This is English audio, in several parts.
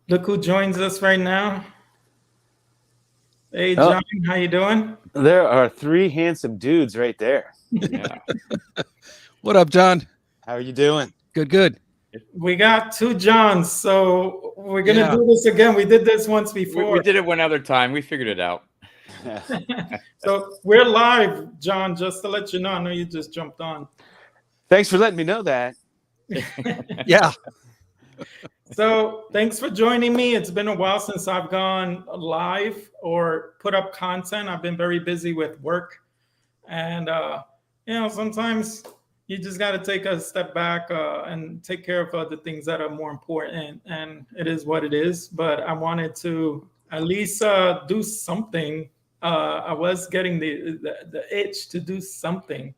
Look who joins us right now. Hey, Oh, John, how you doing? there are three handsome dudes right there. Yeah. What up, John? How are you doing? Good, good. We got two Johns, so we're gonna Yeah. do this again. We did this once We before. did it one other time. We figured it out. So we're live, John, just to let you know. I know you just jumped on. Thanks for letting me know that. Yeah. So thanks for joining me. It's been a while since I've gone live or put up content. I've been very busy with work, and sometimes you just got to take a step back and take care of the things that are more important. And it is what it is. But I wanted to at least do something. I was getting the itch to do something,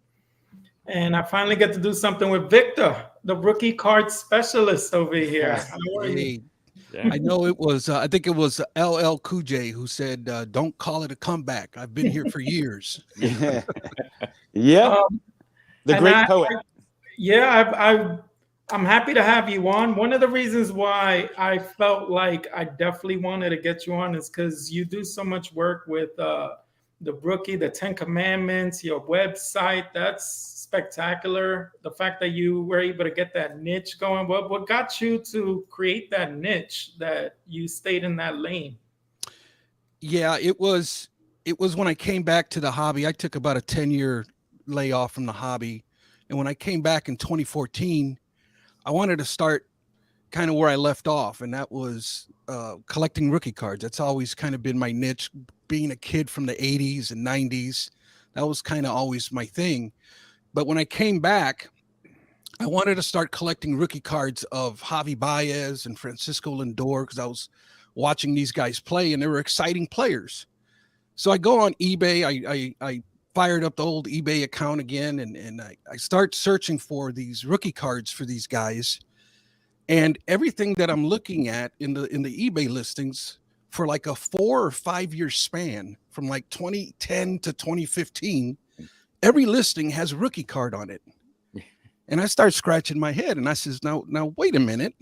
and I finally get to do something with Victor, the rookie card specialist over here. How are you? Hey, Yeah. I know it was, I think it was LL Cool J who said, don't call it a comeback. I've been here for years. Yeah. Yep. Um, The and great poet. I'm happy to have you on. One of the reasons why I felt like I definitely wanted to get you on is because you do so much work with the Brookie, the Ten Commandments, your website. That's spectacular. The fact that you were able to get that niche going. What got you to create that niche that you stayed in that lane? Yeah, it was when I came back to the hobby. I took about a 10-year layoff from the hobby. And when I came back in 2014, I wanted to start kind of where I left off, and that was collecting rookie cards. That's always kind of been my niche. Being a kid from the 80s and 90s, that was kind of always my thing. But when I came back, I wanted to start collecting rookie cards of Javi Baez and Francisco Lindor because I was watching these guys play and they were exciting players. So I go on eBay. I fired up the old eBay account again, and I start searching for these rookie cards for these guys. And everything that I'm looking at in the eBay listings for like a 4 or 5 year span from like 2010 to 2015, every listing has a rookie card on it. And I start scratching my head and I says, now wait a minute.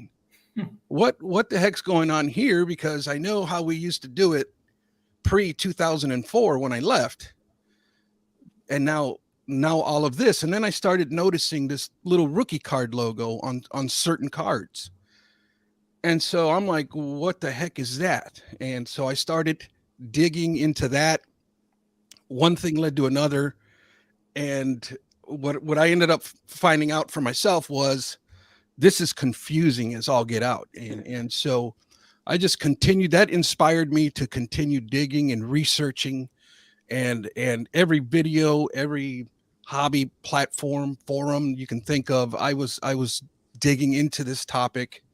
What the heck's going on here? Because I know how we used to do it pre 2004 when I left. And now all of this. And then I started noticing this little rookie card logo on certain cards. And so I'm like, what the heck is that? And so I started digging into that. One thing led to another. And what I ended up finding out for myself was this is confusing as all get out. And so I just continued. That inspired me to continue digging and researching, and every video, every hobby platform forum you can think of, I was digging into this topic,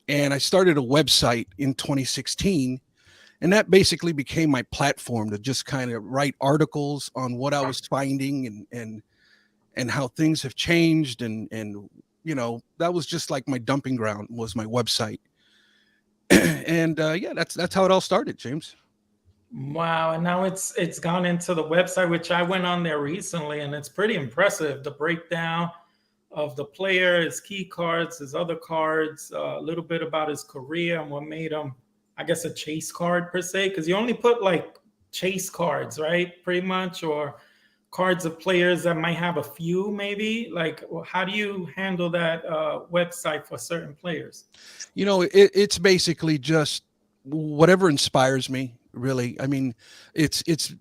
and I started a website in 2016, and that basically became my platform to just kind of write articles on what I was finding, and how things have changed, and that was just like my dumping ground was my website. And yeah, that's how it all started, James. Wow, and now it's gone into the website, which I went on there recently, and it's pretty impressive. The breakdown of the player, his key cards, his other cards, a little bit about his career and what made him, I guess, a chase card per se, because you only put like chase cards, right? Pretty much, or cards of players that might have a few, maybe. Like, how do you handle that website for certain players? It's basically just whatever inspires me, really. I mean, it's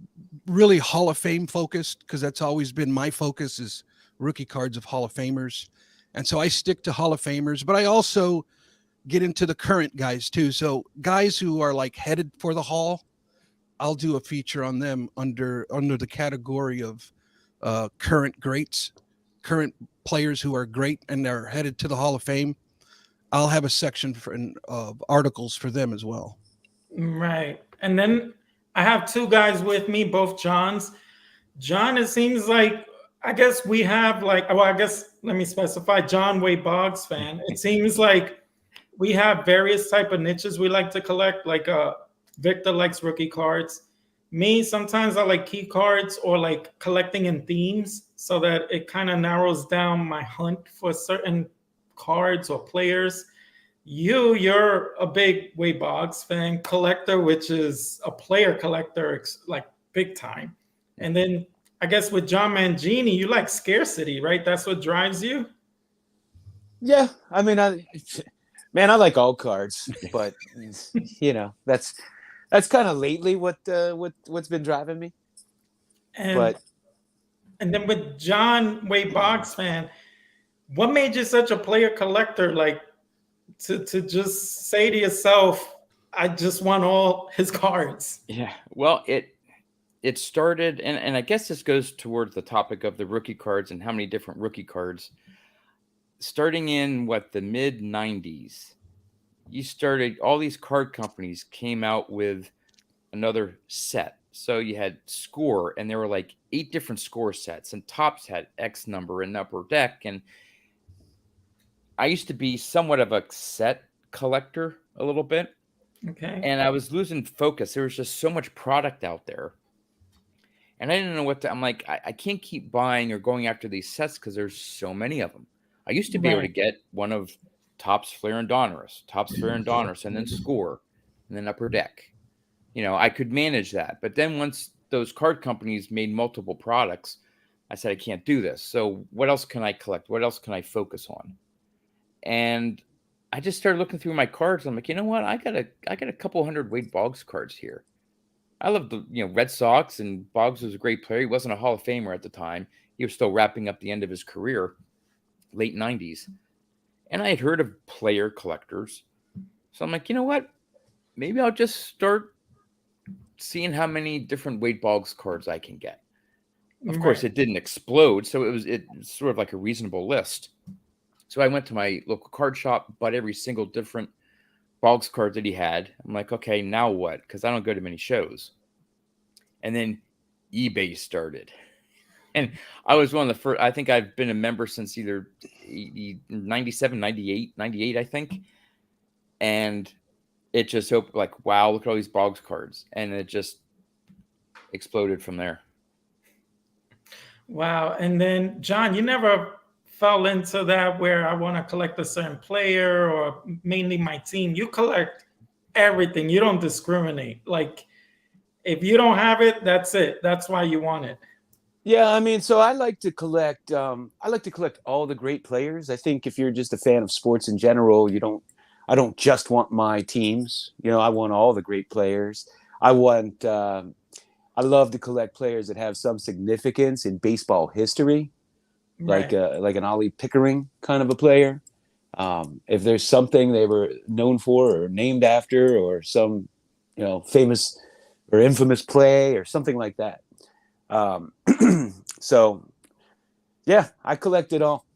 really Hall of Fame focused because that's always been my focus is rookie cards of Hall of Famers. And so I stick to Hall of Famers, but I also get into the current guys too. So guys who are like headed for the Hall, I'll do a feature on them under the category of current greats, current players who are great and they're headed to the Hall of Fame. I'll have a section of articles for them as well. Right. And then I have two guys with me, both Johns. John, it seems like I guess we have like, well, I guess let me specify John Way Boggs fan. It seems like we have various type of niches we like to collect. Like Victor likes rookie cards. Me, sometimes I like key cards or like collecting in themes so that it kind of narrows down my hunt for certain cards or players. you're a big Wade Boggs fan, collector, which is a player collector, like big time. And then I guess with John Mangini, you like scarcity, right? That's what drives you. Yeah, I mean, I like all cards, but that's kind of lately what's been driving me. And But and then with John Wade Boggs fan, what made you such a player collector? Like to just say to yourself, I just want all his cards. Yeah. Well, it started, and I guess this goes towards the topic of the rookie cards and how many different rookie cards. Starting in the mid 90s, all these card companies came out with another set. So you had Score, and there were like 8 different Score sets, and Tops had X number and Upper Deck. And I used to be somewhat of a set collector a little bit. Okay. And I was losing focus. There was just so much product out there. And I didn't know what to, I'm like, I can't keep buying or going after these sets because there's so many of them. I used to be able to get one of Tops, Flair, and Donruss, and then Score, and then Upper Deck. I could manage that. But then once those card companies made multiple products, I said, I can't do this. So what else can I collect? What else can I focus on? And I just started looking through my cards. I'm like, you know what? I got a couple hundred Wade Boggs cards here. I love the Red Sox, and Boggs was a great player. He wasn't a Hall of Famer at the time. He was still wrapping up the end of his career, late 90s. And I had heard of player collectors. So I'm like, you know what? Maybe I'll just start seeing how many different Wade Boggs cards I can get. Of course, it didn't explode, so it was sort of like a reasonable list. So I went to my local card shop, bought every single different Boggs card that he had. I'm like, okay, now what? Because I don't go to many shows. And then eBay started. And I was one of the first. I think I've been a member since either 97, 98, I think. And it just opened like, wow, look at all these Boggs cards. And it just exploded from there. Wow. And then, John, you never fell into that where I want to collect a certain player or mainly my team. You collect everything. You don't discriminate. Like, if you don't have it, that's it. That's why you want it. yeah, I mean, so I like to collect. I like to collect all the great players. I think if you're just a fan of sports in general, I don't just want my teams. I want all the great players. I love to collect players that have some significance in baseball history, like an Ollie Pickering kind of a player. If there's something they were known for or named after, or some famous or infamous play or something like that. So yeah, I collect it all.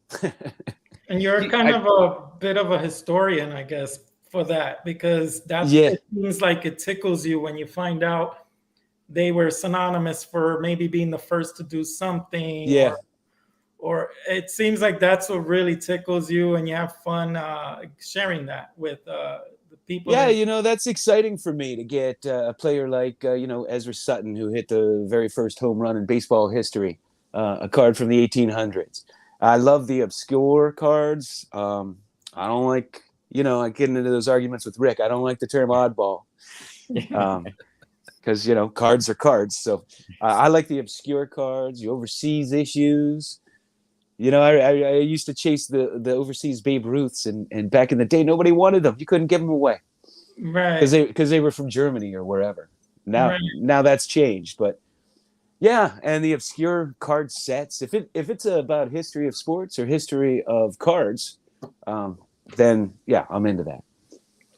And you're kind of a bit of a historian, I guess, for that, because it seems like it tickles you when you find out they were synonymous for maybe being the first to do something. Yeah. Or it seems like that's what really tickles you, and you have fun sharing that with the people. Yeah, that's exciting for me to get a player like, Ezra Sutton, who hit the very first home run in baseball history, a card from the 1800s. I love the obscure cards. I don't like, I get into those arguments with Rick. I don't like the term oddball. Because, cards are cards. So I like the obscure cards, the overseas issues. I used to chase the overseas Babe Ruths, and back in the day, nobody wanted them. You couldn't give them away, right? Because they were from Germany or wherever. Now that's changed, but yeah. And the obscure card sets, if it's about history of sports or history of cards, then yeah, I'm into that.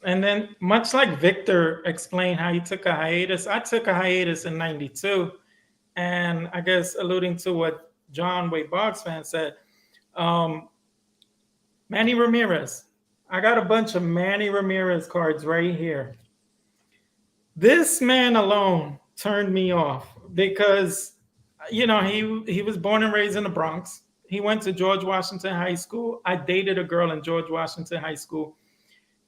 And then, much like Victor explained how he took a hiatus, I took a hiatus in '92, and I guess alluding to what John Wade Boggs fan said, Manny Ramirez. I got a bunch of Manny Ramirez cards right here. This man alone turned me off because, he was born and raised in the Bronx. He went to George Washington High School. I dated a girl in George Washington High School,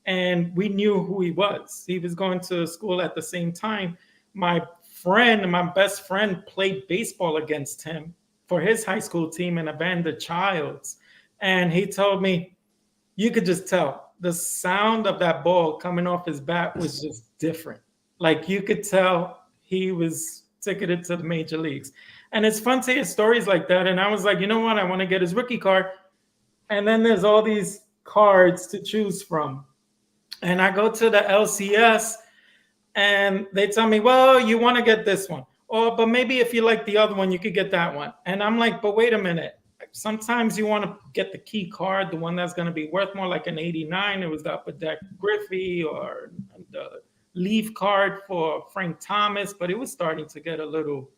and we knew who he was. He was going to school at the same time. My best friend, played baseball against him for his high school team in Evander Childs. And he told me, you could just tell the sound of that ball coming off his bat was just different. Like you could tell he was ticketed to the major leagues. And it's fun to hear stories like that. And I was like, you know what? I want to get his rookie card. And then there's all these cards to choose from. And I go to the LCS and they tell me, well, you want to get this one. Oh, but maybe if you like the other one, you could get that one. And I'm like, but wait a minute. Sometimes you want to get the key card, the one that's going to be worth more, like an 89. It was the Upper Deck Griffey or the Leaf card for Frank Thomas, but it was starting to get a little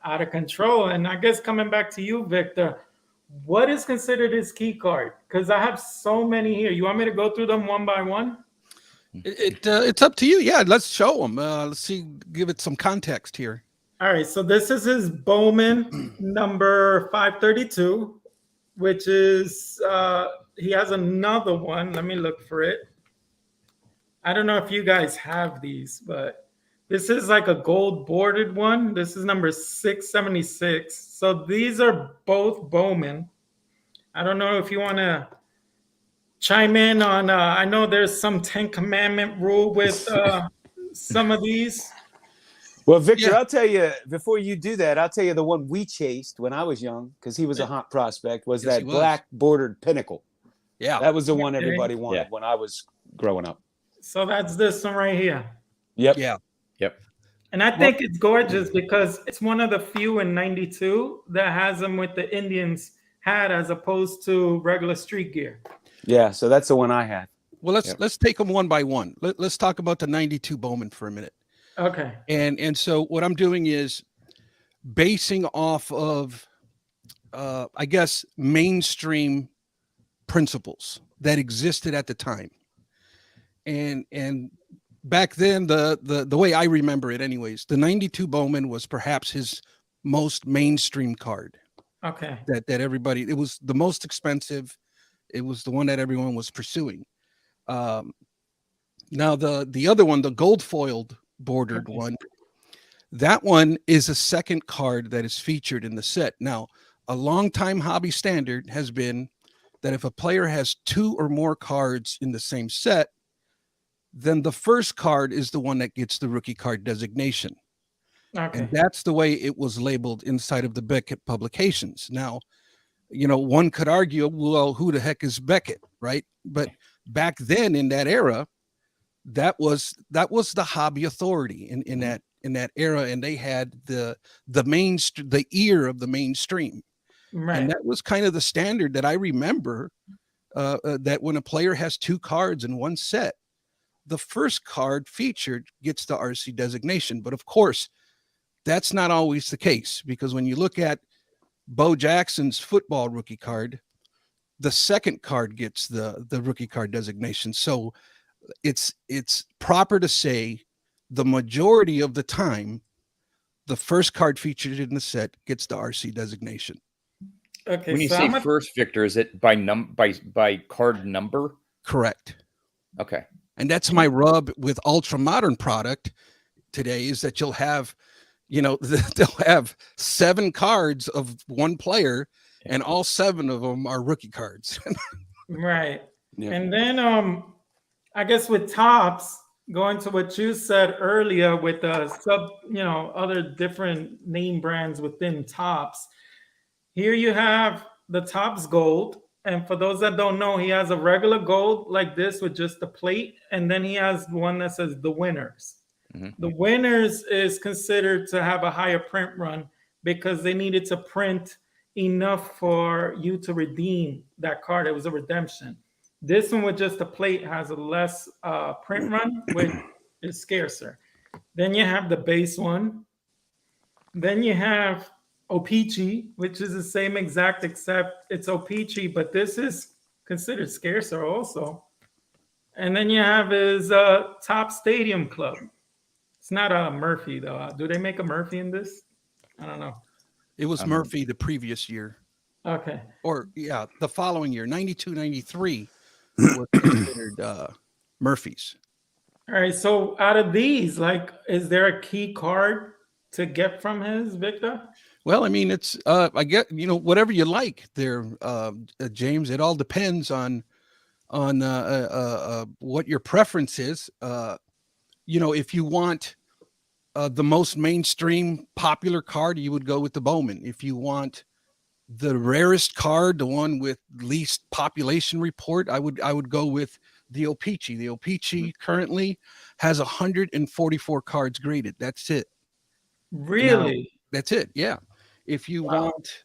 out of control. And I guess coming back to you, Victor, what is considered his key card? Because I have so many here. You want me to go through them one by one? It's up to you. Yeah, let's show them. Let's see, give it some context here. All right, so this is his Bowman number 532, which is, he has another one. Let me look for it. I don't know if you guys have these, but this is like a gold bordered one. This is number 676. So these are both Bowman. I don't know if you want to chime in on, I know there's some 10 commandment rule with some of these. Well, Victor, Yeah. I'll tell you, before you do that, I'll tell you the one we chased when I was young, because he was a hot prospect, was Yes, that he was. black bordered pinnacle. Yeah. That was the one Okay. everybody wanted when I was growing up. So that's this one right here. Yep. Yeah. And I think it's gorgeous because it's one of the few in 92 that has them with the Indians hat as opposed to regular street gear. Yeah. So that's the one I had. Well, let's take them one by one. Let's talk about the 92 Bowman for a minute. Okay. And so what I'm doing is basing off of, I guess, mainstream principles that existed at the time. And back then, the way I remember it anyways, the 92 Bowman was perhaps his most mainstream card. Okay. That everybody, it was the most expensive. It was the one that everyone was pursuing. Now the other one, the gold foiled bordered one, that one is a second card that is featured in the set. Now, a long-time hobby standard has been that if a player has two or more cards in the same set, then the first card is the one that gets the rookie card designation. Okay. And that's the way it was labeled inside of the Beckett publications. Now, you know, one could argue, well, who the heck is Beckett, right? But back then in that era, that was the hobby authority in that era, and they had the ear of the mainstream. Right. And that was kind of the standard that I remember, that when a player has two cards in one set, the first card featured gets the RC designation. But of course, that's not always the case, because when you look at Bo Jackson's football rookie card, the second card gets the rookie card designation. So it's proper to say the majority of the time, the first card featured in the set gets the RC designation. Okay. When you so say I'm first, Victor, is it by card number? Correct. Okay. And that's my rub with ultra modern product today, is that you'll have, you know, they'll have 7 cards of one player, and all 7 of them are rookie cards. right. Yeah. And then I guess with tops, going to what you said earlier with the other different name brands within tops. Here you have the Topps Gold. And for those that don't know, he has a regular gold like this with just the plate. And then he has one that says the Winners. Mm-hmm. The Winners is considered to have a higher print run because they needed to print enough for you to redeem that card. It was a redemption. This one with just the plate has a less print run, which is scarcer. Then you have the base one. Then you have O-Pee-Chee, which is the same exact, except it's O-Pee-Chee, but this is considered scarcer also. And then you have his Top Stadium Club. It's not a Murphy, though. Do they make a Murphy in this? I don't know. It was Murphy the previous year. Okay. Or, yeah, the following year, 92, 93 was considered Murphy's. All right. So out of these, like, is there a key card to get from his, Victor? Well, I mean, it's I get, you know, whatever you like there, James. It all depends on what your preference is. If you want the most mainstream popular card, you would go with the Bowman. If you want the rarest card, the one with least population report, I would go with the O-Pee-Chee. The O-Pee-Chee currently has 144 cards graded. That's it. Now, Really? that's it. Yeah. If you Wow. want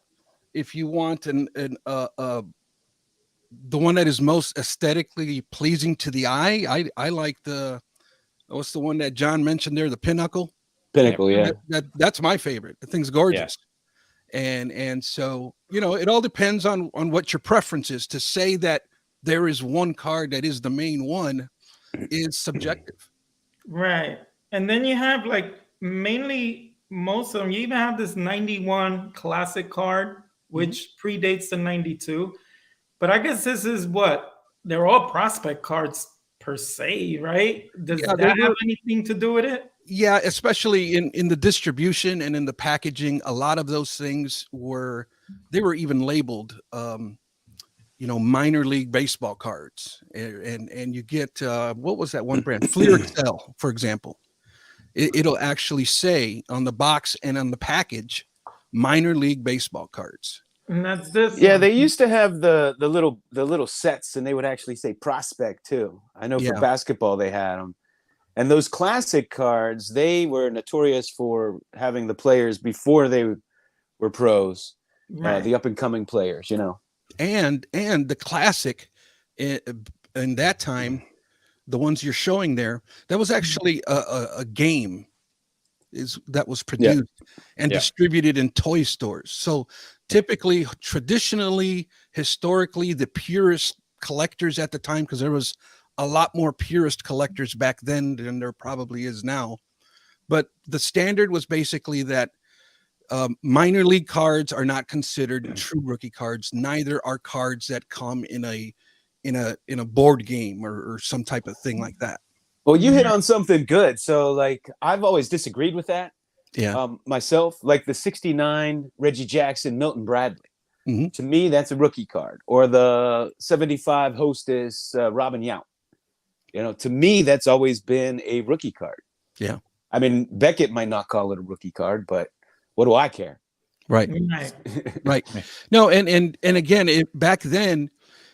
the one that is most aesthetically pleasing to the eye, I like what's the one that John mentioned there, the Pinnacle. Pinnacle, yeah. That's my favorite. The thing's gorgeous. And so, it all depends on what your preference is. To say that there is one card that is the main one is subjective. Right. And then you have like mainly most of them. You even have this 91 classic card, which predates the 92. But I guess this is what they're all prospect cards per se, right? Does that have anything to do with it? Yeah, especially in the distribution and in the packaging, a lot of those things were even labeled, minor league baseball cards, and you get what was that one brand, Fleer Excel, for example. It'll actually say on the box and on the package, minor league baseball cards. And that's this. Yeah, they used to have the little sets, and they would actually say prospect too. I know for basketball they had them. And those classic cards, they were notorious for having the players before they were pros, Right. the up-and-coming players, And the classic, in that time, the ones you're showing there, that was actually a game that was produced and distributed in toy stores. So typically, traditionally, historically, the purest collectors at the time, because there was a lot more purist collectors back then than there probably is now. But the standard was basically that minor league cards are not considered true rookie cards. Neither are cards that come in a board game or some type of thing like that. Well, you hit on something good. So, like, I've always disagreed with that. Yeah. Myself, like the 69 Reggie Jackson, Milton Bradley. Mm-hmm. To me, that's a rookie card. Or the 75 Hostess, Robin Yount. To me, that's always been a rookie card. Yeah. I mean, Beckett might not call it a rookie card, but what do I care? Right. Right. No, and again, back then,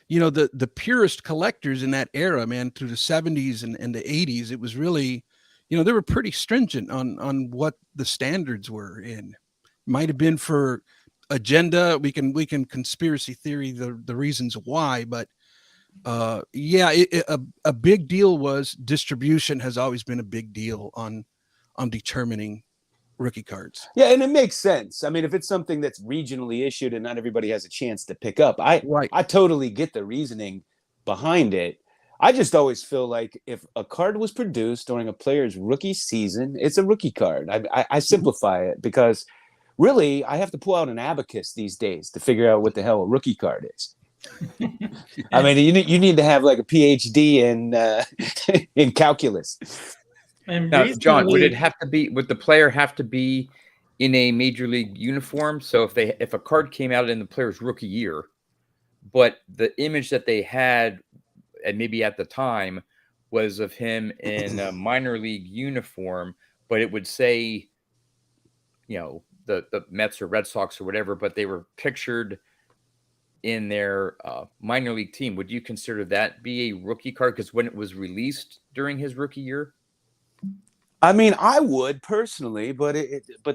the purest collectors in that era, man, through the 70s and the 80s, it was really, they were pretty stringent on what the standards were in. Might have been for agenda. We can conspiracy theory the reasons why, but a big deal was distribution has always been a big deal on determining rookie cards. Yeah, and it makes sense. I mean, if it's something that's regionally issued and not everybody has a chance to pick up, I totally get the reasoning behind it. I just always feel like if a card was produced during a player's rookie season, it's a rookie card. I simplify it because really I have to pull out an abacus these days to figure out what the hell a rookie card is. I mean, you need to have like a PhD in calculus. And now, John, would the player have to be in a major league uniform? So if a card came out in the player's rookie year, but the image that they had, and maybe at the time, was of him in a minor league uniform, but it would say, the Mets or Red Sox or whatever, but they were pictured in their minor league team, would you consider that be a rookie card? Because when it was released during his rookie year? I mean, I would personally, but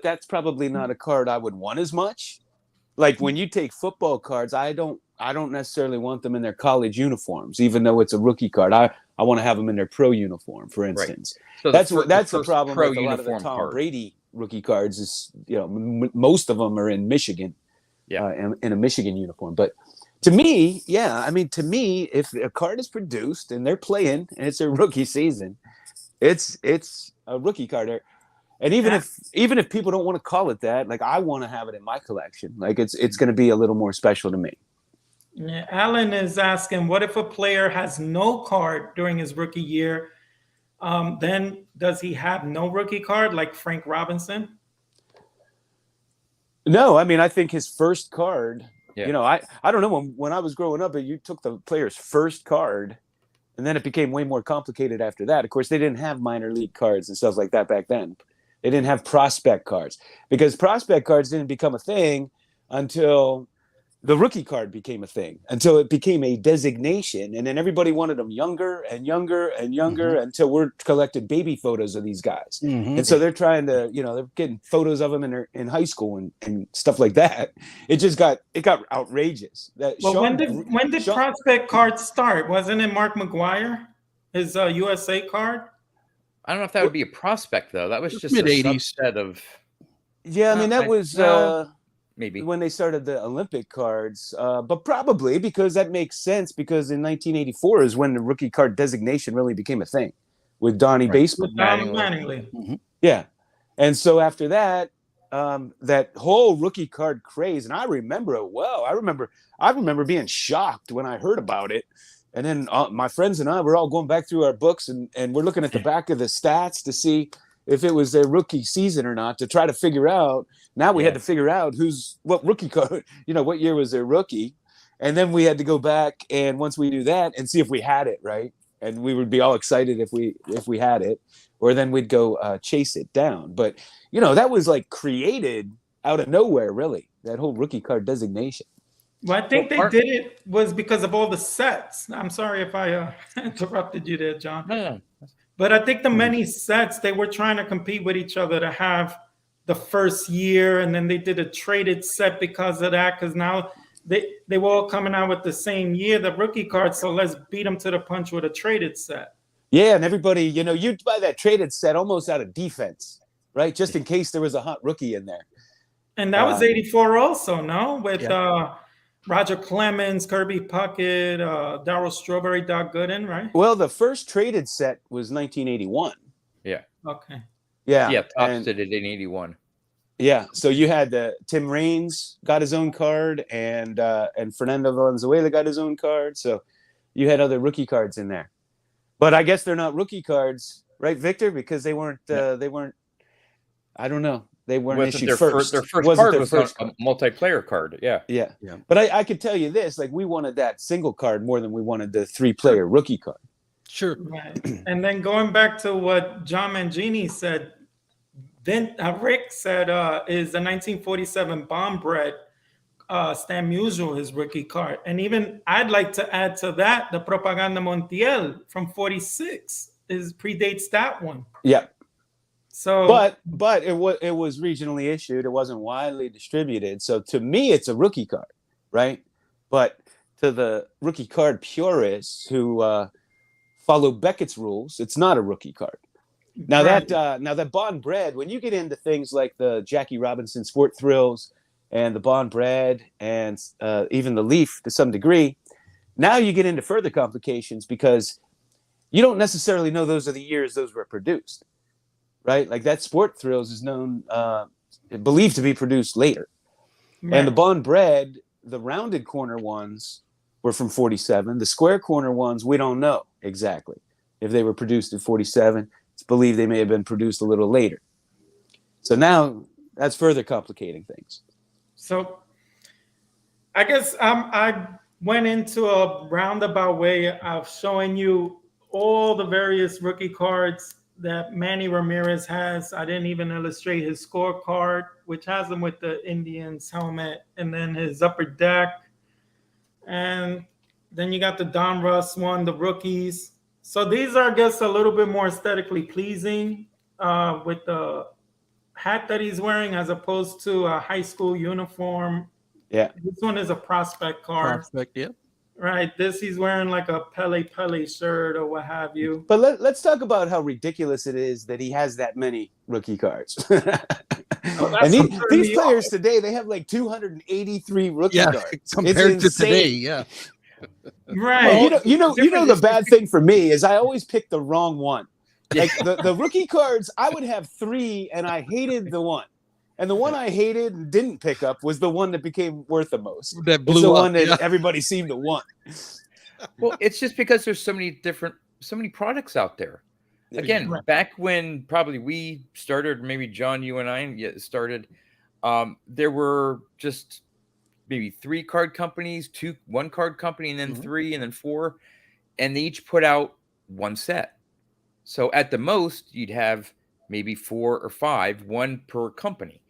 that's probably not a card I would want as much. Like when you take football cards, I don't necessarily want them in their college uniforms, even though it's a rookie card. I want to have them in their pro uniform, for instance. Right. So that's the problem with a lot of the Tom Brady rookie cards is, most of them are in Michigan, in a Michigan uniform. But to me, if a card is produced and they're playing and it's a rookie season, it's a rookie card. And even if people don't want to call it that, like I want to have it in my collection. Like it's going to be a little more special to me. Yeah, Alan is asking, what if a player has no card during his rookie year? Then does he have no rookie card like Frank Robinson? No, I mean, I think his first card Yeah. You know, I don't know, when I was growing up, you took the player's first card, and then it became way more complicated after that. Of course, they didn't have minor league cards and stuff like that back then. They didn't have prospect cards, because prospect cards didn't become a thing until the rookie card became a thing, until it became a designation. And then everybody wanted them younger and younger and younger, until we're collecting baby photos of these guys. And so they're trying to, they're getting photos of them in high school and stuff like that. It got outrageous. When did prospect cards start? Wasn't it Mark McGwire, his USA card? I don't know if that would be a prospect, though. That was just mid-80s. a subset of. Yeah, I mean, that was maybe when they started the Olympic cards, but probably because that makes sense, because in 1984 is when the rookie card designation really became a thing with Donnie Baseball. With Don Mattingly. Yeah. And so after that, that whole rookie card craze, and I remember it well. I remember being shocked when I heard about it. And then my friends and I were all going back through our books, and we're looking at the back of the stats to see if it was their rookie season or not, to try to figure out. Now we had to figure out what rookie card, what year was their rookie. And then we had to go back, and once we do that, and see if we had it, right? And we would be all excited if we had it, or then we'd go chase it down. But, that was like created out of nowhere, really, that whole rookie card designation. Well, I think they did it was because of all the sets. I'm sorry if I interrupted you there, John. No. But I think the many sets, they were trying to compete with each other to have the first year, and then they did a traded set because of that, because now they were all coming out with the same year, the rookie cards, so let's beat them to the punch with a traded set. Yeah, and everybody, you'd buy that traded set almost out of defense, right? Just in case there was a hot rookie in there. And that was 84 also, no? With Roger Clemens, Kirby Puckett, Darryl Strawberry, Doc Gooden, right? Well, the first traded set was 1981. Yeah. Okay. Yeah. Yeah, Topps did it in 81. Yeah. So you had Tim Raines got his own card, and Fernando Valenzuela got his own card. So you had other rookie cards in there. But I guess they're not rookie cards, right, Victor? Because they weren't. I don't know. They weren't issued first. Their first card was a multiplayer card. Yeah. Yeah. But I could tell you this: like, we wanted that single card more than we wanted the 3-player rookie card. Sure. Right. And then going back to what John Mangini said, then Rick said is the 1947 Bomb Bread Stan Musial, his rookie card. And even I'd like to add to that the Propaganda Montiel from 46 predates that one. Yeah. So, but it was regionally issued. It wasn't widely distributed. So to me, it's a rookie card, right? But to the rookie card purists who follow Beckett's rules, it's not a rookie card. Now that Bond Bread, when you get into things like the Jackie Robinson Sport Thrills and the Bond Bread and even the Leaf to some degree, now you get into further complications, because you don't necessarily know those are the years those were produced. Right, like that Sport Thrills is believed to be produced later, and the Bond Bread, the rounded corner ones were from 47. The square corner ones, we don't know exactly if they were produced in 47. It's believed they may have been produced a little later. So now that's further complicating things. So I guess I went into a roundabout way of showing you all the various rookie cards that Manny Ramirez has. I didn't even illustrate his scorecard, which has him with the Indians helmet, and then his upper deck. And then you got the Don Russ one, the rookies. So these are, I guess, a little bit more aesthetically pleasing with the hat that he's wearing as opposed to a high school uniform. Yeah. This one is a prospect card. Prospect, yeah. Right. This, he's wearing like a Pele shirt or what have you. But let's talk about how ridiculous it is that he has that many rookie cards. And these players today, they have like 283 rookie cards compared to today. Yeah. Right. Well, you know the bad thing for me is I always pick the wrong one. Like the rookie cards, I would have 3, and I hated the one. And the one I hated and didn't pick up was the one that became worth the most. That blew it's the up, one that everybody seemed to want. Well, it's just because there's so many products out there. Again, back when probably we started, maybe John, you and I started, there were just maybe 3 card companies, 1 card company, and then Mhm. 3, and then 4, and they each put out 1 set. So at the most, you'd have maybe 4 or 5, 1 per company.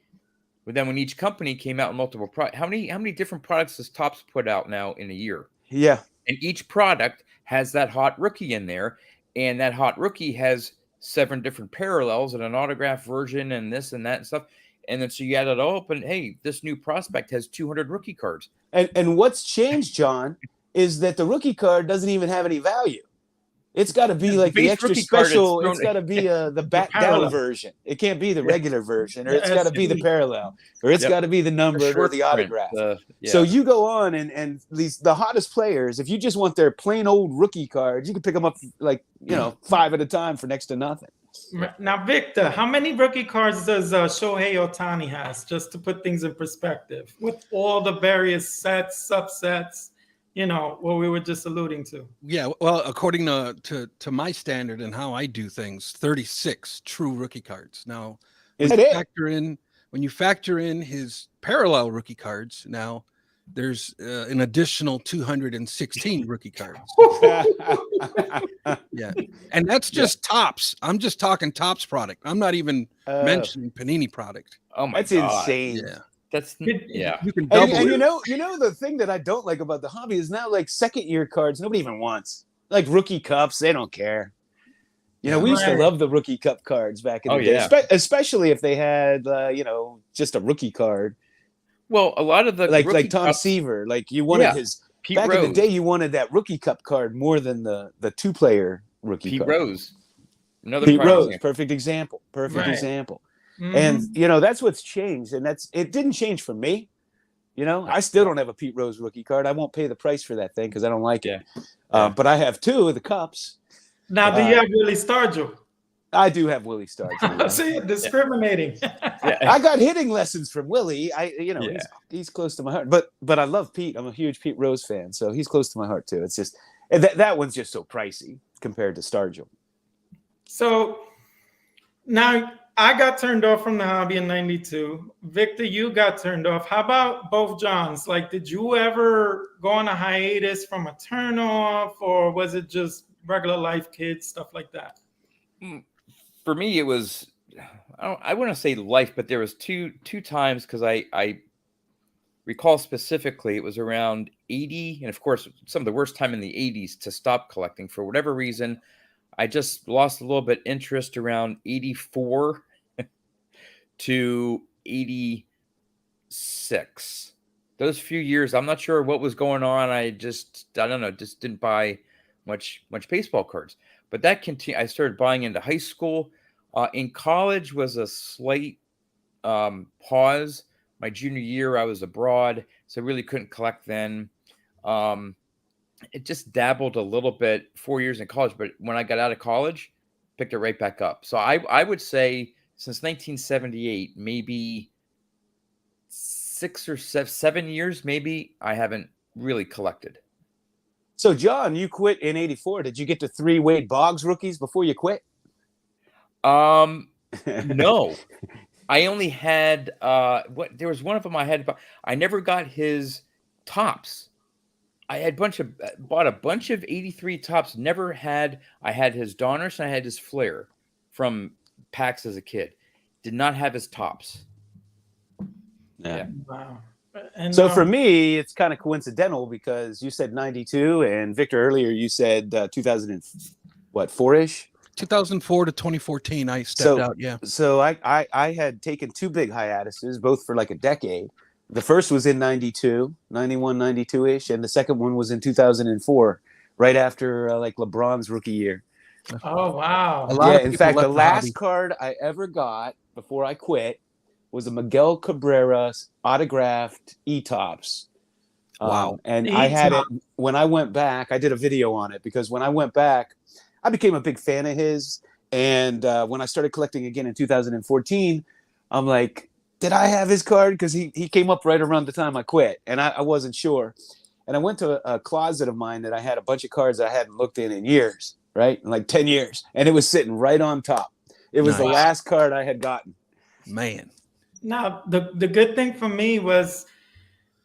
But then when each company came out with multiple products, how many different products does Topps put out now in a year? Yeah. And each product has that hot rookie in there, and that hot rookie has 7 different parallels and an autograph version and this and that and stuff. And then so you add it all up, and hey, this new prospect has 200 rookie cards. And what's changed, John, is that the rookie card doesn't even have any value. It's got to be like the base extra rookie card, special. it's It's got to be the back down parallel. version. It can't be the Yeah. regular version, or The it's got to be the SE. parallel, or it's Yep. got to be the numbered or short the print, autograph. yeah. So you go on and the hottest players, if you just want their plain old rookie cards, you can pick them up like 5 at a time for next to nothing. Now, Victor, how many rookie cards does Shohei Ohtani has? Just to put things in perspective, with all the various sets, subsets, what we were just alluding to. Yeah, well, according to my standard and how I do things, 36 true rookie cards. Now, Is when that you it? factor in his parallel rookie cards, now there's an additional 216 rookie cards. Yeah, and that's just Topps. I'm just talking Topps product. I'm not even mentioning Panini product. Oh my That's god, insane. Yeah, that's yeah. you can double And it. you know the thing that I don't like about the hobby is now like second year cards nobody even wants. Like rookie cups, they don't care. We used to Right. love the rookie cup cards back in the day, yeah. especially if they had just a rookie card, Well, a lot of the like rookie Tom cups- Seaver. Like you wanted Yeah. his Pete back Rose. in the day, you wanted that rookie cup card more than the 2-player rookie Pete card. Rose, another Pete prime Rose, example. perfect example. Right. Example. Mhm. And that's what's changed, and it didn't change for me. I still don't have a Pete Rose rookie card. I won't pay the price for that thing because I don't like it. Yeah. But I have 2 of the cups. Now, do you have Willie Stargell? I do have Willie Stargell. See, discriminating. I got hitting lessons from Willie. Yeah. He's close to my heart. But I love Pete. I'm a huge Pete Rose fan, so he's close to my heart too. It's just that one's just so pricey compared to Stargell. So now I got turned off from the hobby in '92. Victor, you got turned off. How about both Johns? Like, did you ever go on a hiatus from a turn off, or was it just regular life, kids, stuff like that? For me, it was I wouldn't say life, but there was two times because I recall specifically it was around 80, and of course some of the worst time in the 80s to stop collecting for whatever reason. I just lost a little bit interest around 84 to 86. Those few years, I'm not sure what was going on. I don't know, just didn't buy much baseball cards. But that continued. I started buying into high school. In college was a slight pause. My junior year, I was abroad, so I really couldn't collect then. It just dabbled a little bit 4 years in college, but when I got out of college, picked it right back up. So I would say since 1978, maybe 6 or 7 years, maybe I haven't really collected. So John, you quit in '84. Did you get to 3 Wade Boggs rookies before you quit? No. I only had there was one of them I had, but I never got his tops. I had bought a bunch of 83 tops. I had his Donruss and I had his Flair from packs as a kid. Did not have his tops. Yeah. Wow. And So for me, it's kind of coincidental because you said 92, and Victor earlier you said 2004-ish. 2004 to 2014, I stepped out. Yeah. So I had taken 2 big hiatuses, both for like a decade. The first was in 92, 91, 92-ish, and the second one was in 2004, right after like LeBron's rookie year. oh wow. A lot of In people fact, left the the last hobby. card I ever got before I quit was a Miguel Cabrera autographed E-Tops. Wow. And I had it when I went back. I did a video on it because when I went back, I became a big fan of his. And when I started collecting again in 2014, I'm like, did I have his card? Because he came up right around the time I quit, and I wasn't sure. And I went to a closet of mine that I had a bunch of cards that I hadn't looked in years, right? In like 10 years. And it was sitting right on top. It was the Nice. last card I had gotten. Man. Now the good thing for me was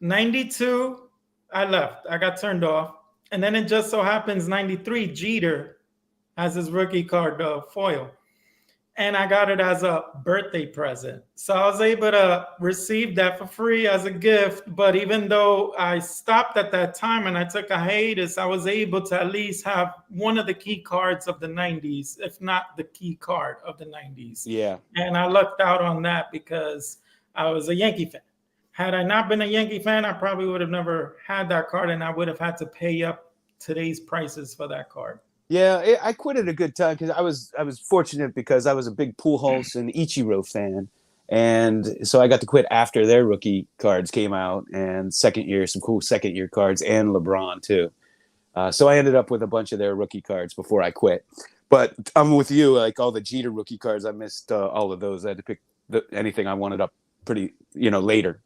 92, I left. I got turned off. And then it just so happens 93, Jeter has his rookie card foil. And I got it as a birthday present. So I was able to receive that for free as a gift. But even though I stopped at that time and I took a hiatus, I was able to at least have one of the key cards of the 90s, if not the key card of the 90s. Yeah. And I lucked out on that because I was a Yankee fan. Had I not been a Yankee fan, I probably would have never had that card, and I would have had to pay up today's prices for that card. Yeah, I quit at a good time because I was fortunate because I was a big Pujols and Ichiro fan, and so I got to quit after their rookie cards came out, and some cool second year cards, and LeBron too. So I ended up with a bunch of their rookie cards before I quit. But I'm with you, like all the Jeter rookie cards, I missed all of those. I had to pick anything I wanted up pretty later.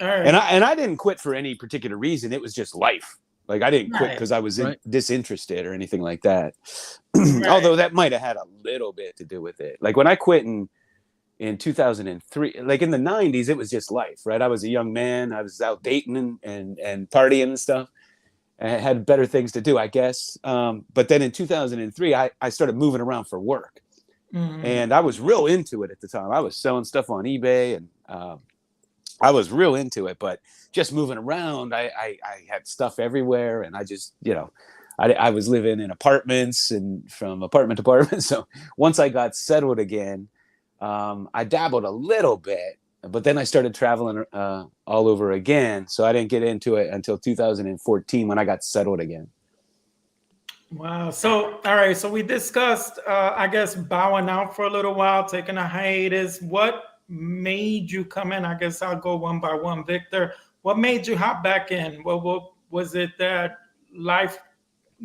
All right. And I didn't quit for any particular reason. It was just life. Like I didn't quit because I was disinterested or anything like that. Although that might have had a little bit to do with it. Like when I quit in 2003, like in the 90s, it was just life, right? I was a young man. I was out dating and partying and stuff. I had better things to do, I guess. But then in 2003, I started moving around for work. Mm-hmm. And I was real into it at the time. I was selling stuff on eBay and I was real into it, but just moving around, I had stuff everywhere, and I just, I was living in apartments and from apartment to apartment. So once I got settled again, I dabbled a little bit, but then I started traveling all over again. So I didn't get into it until 2014 when I got settled again. Wow. So, all right. So we discussed, I guess, bowing out for a little while, taking a hiatus. What made you come in? I guess I'll go one by one. Victor, what made you hop back in? What was it that life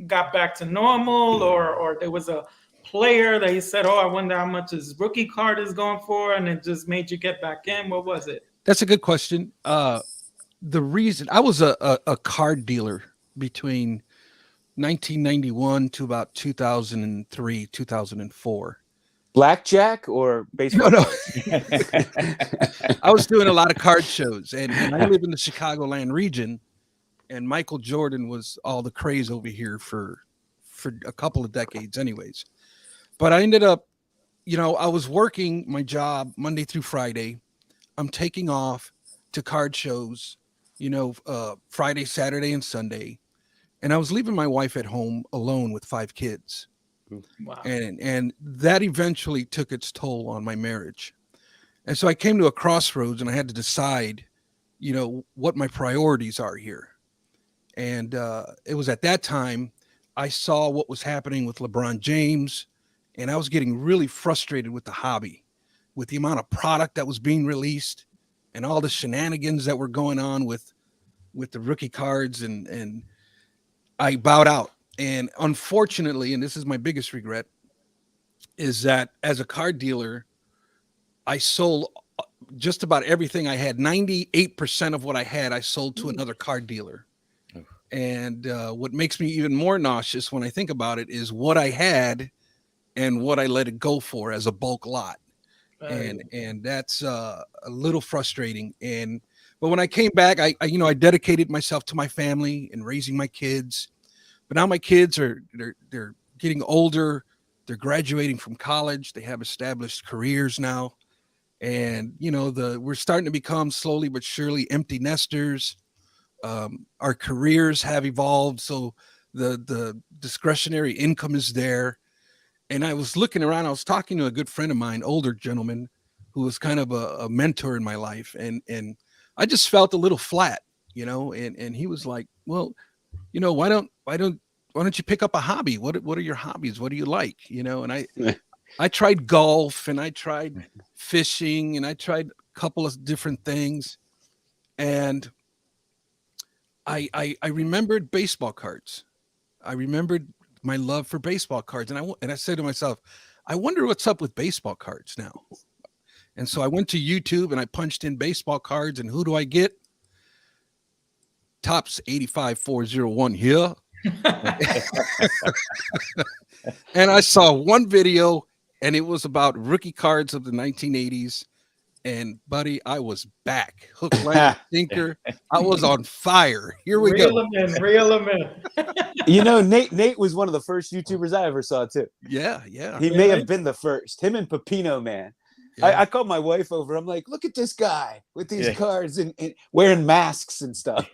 got back to normal, or there was a player that you said, oh, I wonder how much his rookie card is going for, and it just made you get back in? What was it? That's a good question. The reason I was a card dealer between 1991 to about 2003, 2004. Blackjack or baseball? No. I was doing a lot of card shows, and I live in the Chicagoland region, and Michael Jordan was all the craze over here for a couple of decades anyways. But I ended up, I was working my job Monday through Friday. I'm taking off to card shows, Friday, Saturday, and Sunday. And I was leaving my wife at home alone with 5 kids. Wow. And that eventually took its toll on my marriage. And so I came to a crossroads and I had to decide, what my priorities are here. And it was at that time I saw what was happening with LeBron James, and I was getting really frustrated with the hobby, with the amount of product that was being released and all the shenanigans that were going on with the rookie cards, and I bowed out. And unfortunately, and this is my biggest regret, is that as a card dealer, I sold just about everything I had. 98% of what I had, I sold to another card dealer. And what makes me even more nauseous when I think about it is what I had and what I let it go for as a bulk lot. And that's a little frustrating. But when I came back, I dedicated myself to my family and raising my kids. But now my kids they're getting older. They're graduating from college. They have established careers now. And, we're starting to become slowly but surely empty nesters. Our careers have evolved. So the discretionary income is there. And I was looking around. I was talking to a good friend of mine, older gentleman, who was kind of a mentor in my life. And I just felt a little flat, and he was like, well, why don't you pick up a hobby? What are your hobbies? What do you like? And I tried golf, and I tried fishing, and I tried a couple of different things. And I remembered baseball cards. I remembered my love for baseball cards. And I said to myself, I wonder what's up with baseball cards now. And so I went to YouTube and I punched in baseball cards, and who do I get? Tops 85401 here. And I saw one video, and it was about rookie cards of the 1980s. And buddy, I was back. Hook, line, sinker. I was on fire. Here we Reel go. him in, reel him in. You know, Nate was one of the first YouTubers I ever saw too. Yeah. He may have been the first. Him and Pepino, man. Yeah. I called my wife over. I'm like, look at this guy with these cards and wearing masks and stuff.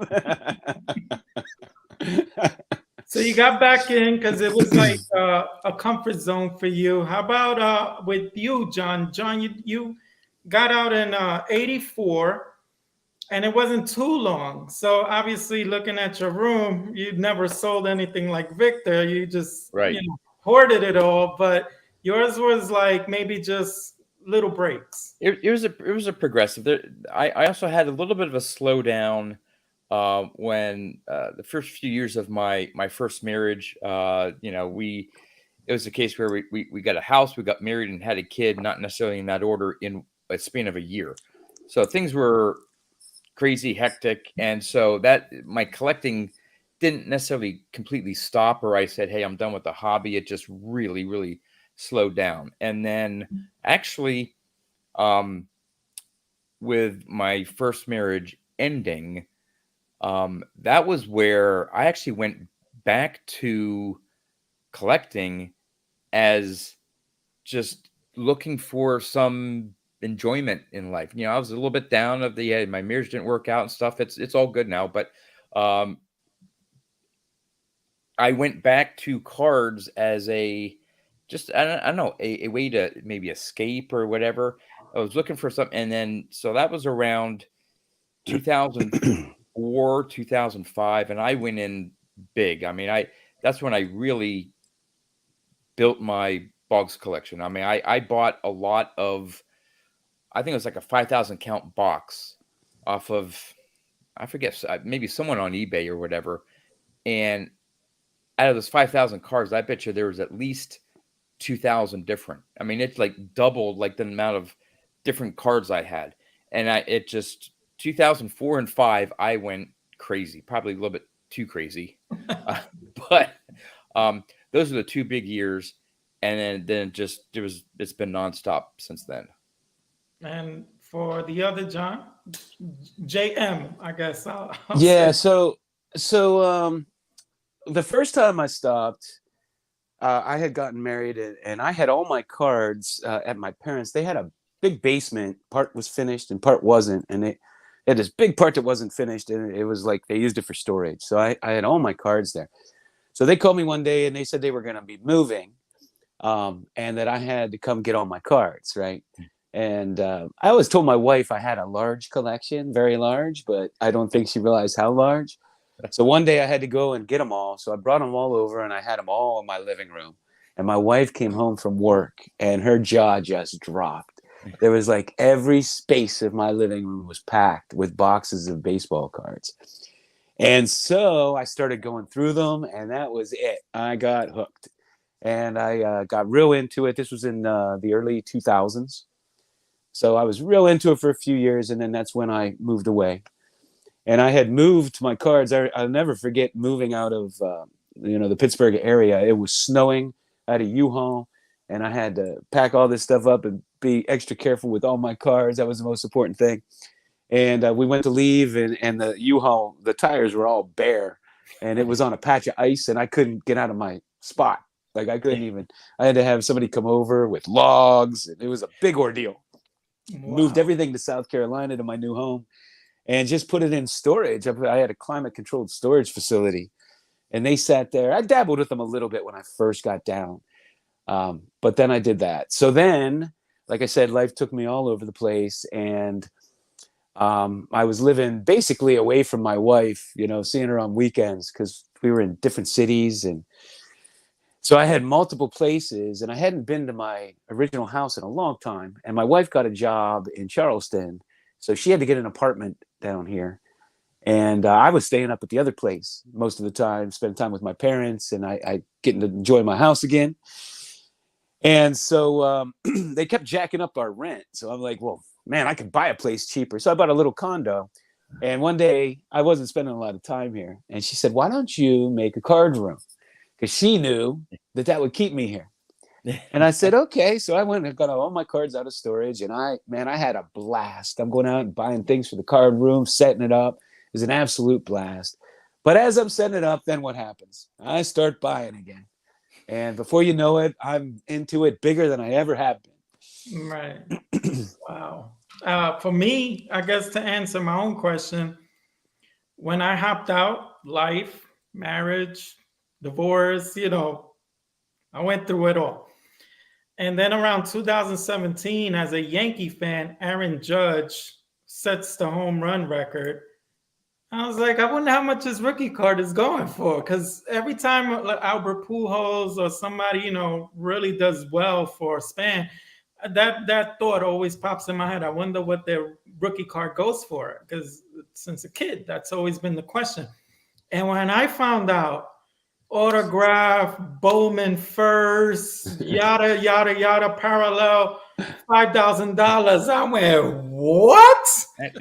So you got back in because it was like a comfort zone for you. How about with you, John? John, you got out in '84, and it wasn't too long. So obviously, looking at your room, you never sold anything like Victor. You just hoarded it all. But yours was like maybe just little breaks. It was a progressive. I also had a little bit of a slowdown when the first few years of my first marriage. It was a case where we got a house, we got married, and had a kid, not necessarily in that order, in a span of a year. So things were crazy, hectic, and so that my collecting didn't necessarily completely stop, or I said, "Hey, I'm done with the hobby." It just really, really slowed down. And then actually, with my first marriage ending, that was where I actually went back to collecting as just looking for some enjoyment in life. You know, I was a little bit down of my marriage didn't work out and stuff. It's all good now, but I went back to cards as I don't know, a way to maybe escape or whatever. I was looking for something, and then so that was around 2004, 2005, and I went in big. I mean, that's when I really built my Boggs collection. I mean, I bought a lot of, I think it was like a 5,000 count box off of, I forget, maybe someone on eBay or whatever. And out of those 5,000 cards, I bet you there was at least 2,000 different. I mean, it's like doubled like the amount of different cards I had. And it just 2004 and 5, I went crazy, probably a little bit too crazy. But those are the 2 big years. And then it's been nonstop since then. And for the other John, JM, I guess. I'll yeah. say. So the first time I stopped, I had gotten married and I had all my cards at my parents'. They had a big basement. Part was finished and part wasn't. And they had this big part that wasn't finished. And it was like they used it for storage. So I had all my cards there. So they called me one day and they said they were going to be moving and that I had to come get all my cards, right? And I always told my wife I had a large collection, very large, but I don't think she realized how large. So one day I had to go and get them all. So I brought them all over and I had them all in my living room. And my wife came home from work and her jaw just dropped. There was like every space of my living room was packed with boxes of baseball cards. And so I started going through them and that was it. I got hooked and I got real into it. This was in the early 2000s. So I was real into it for a few years and then that's when I moved away. And I had moved my cards. I'll never forget moving out of, the Pittsburgh area. It was snowing. I had a U-Haul, and I had to pack all this stuff up and be extra careful with all my cards. That was the most important thing. And we went to leave, and the U-Haul, the tires were all bare, and it was on a patch of ice, and I couldn't get out of my spot. Like I couldn't even. I had to have somebody come over with logs. And it was a big ordeal. Wow. Moved everything to South Carolina to my new home. And just put it in storage. I had a climate-controlled storage facility, and they sat there. I dabbled with them a little bit when I first got down, but then I did that. So then, like I said, life took me all over the place, and I was living basically away from my wife, seeing her on weekends because we were in different cities, and so I had multiple places, and I hadn't been to my original house in a long time, and my wife got a job in Charleston, so she had to get an apartment down here. And I was staying up at the other place most of the time, spending time with my parents, and I getting to enjoy my house again. And so they kept jacking up our rent. So I'm like, well, man, I could buy a place cheaper. So I bought a little condo. And one day I wasn't spending a lot of time here. And she said, why don't you make a card room? Because she knew that would keep me here. And I said, okay. So I went and got all my cards out of storage, and I had a blast. I'm going out and buying things for the card room, setting it up. It was an absolute blast. But as I'm setting it up, then what happens? I start buying again. And before you know it, I'm into it bigger than I ever have been. Right. Wow. For me, I guess to answer my own question, when I hopped out, life, marriage, divorce, I went through it all. And then around 2017, as a Yankee fan, Aaron Judge sets the home run record. I was like, I wonder how much his rookie card is going for. Because every time Albert Pujols or somebody, really does well for a span, that thought always pops in my head. I wonder what their rookie card goes for. Because since a kid, that's always been the question. And when I found out autograph, Bowman first, yada, yada, yada, parallel, $5,000. I went, what? I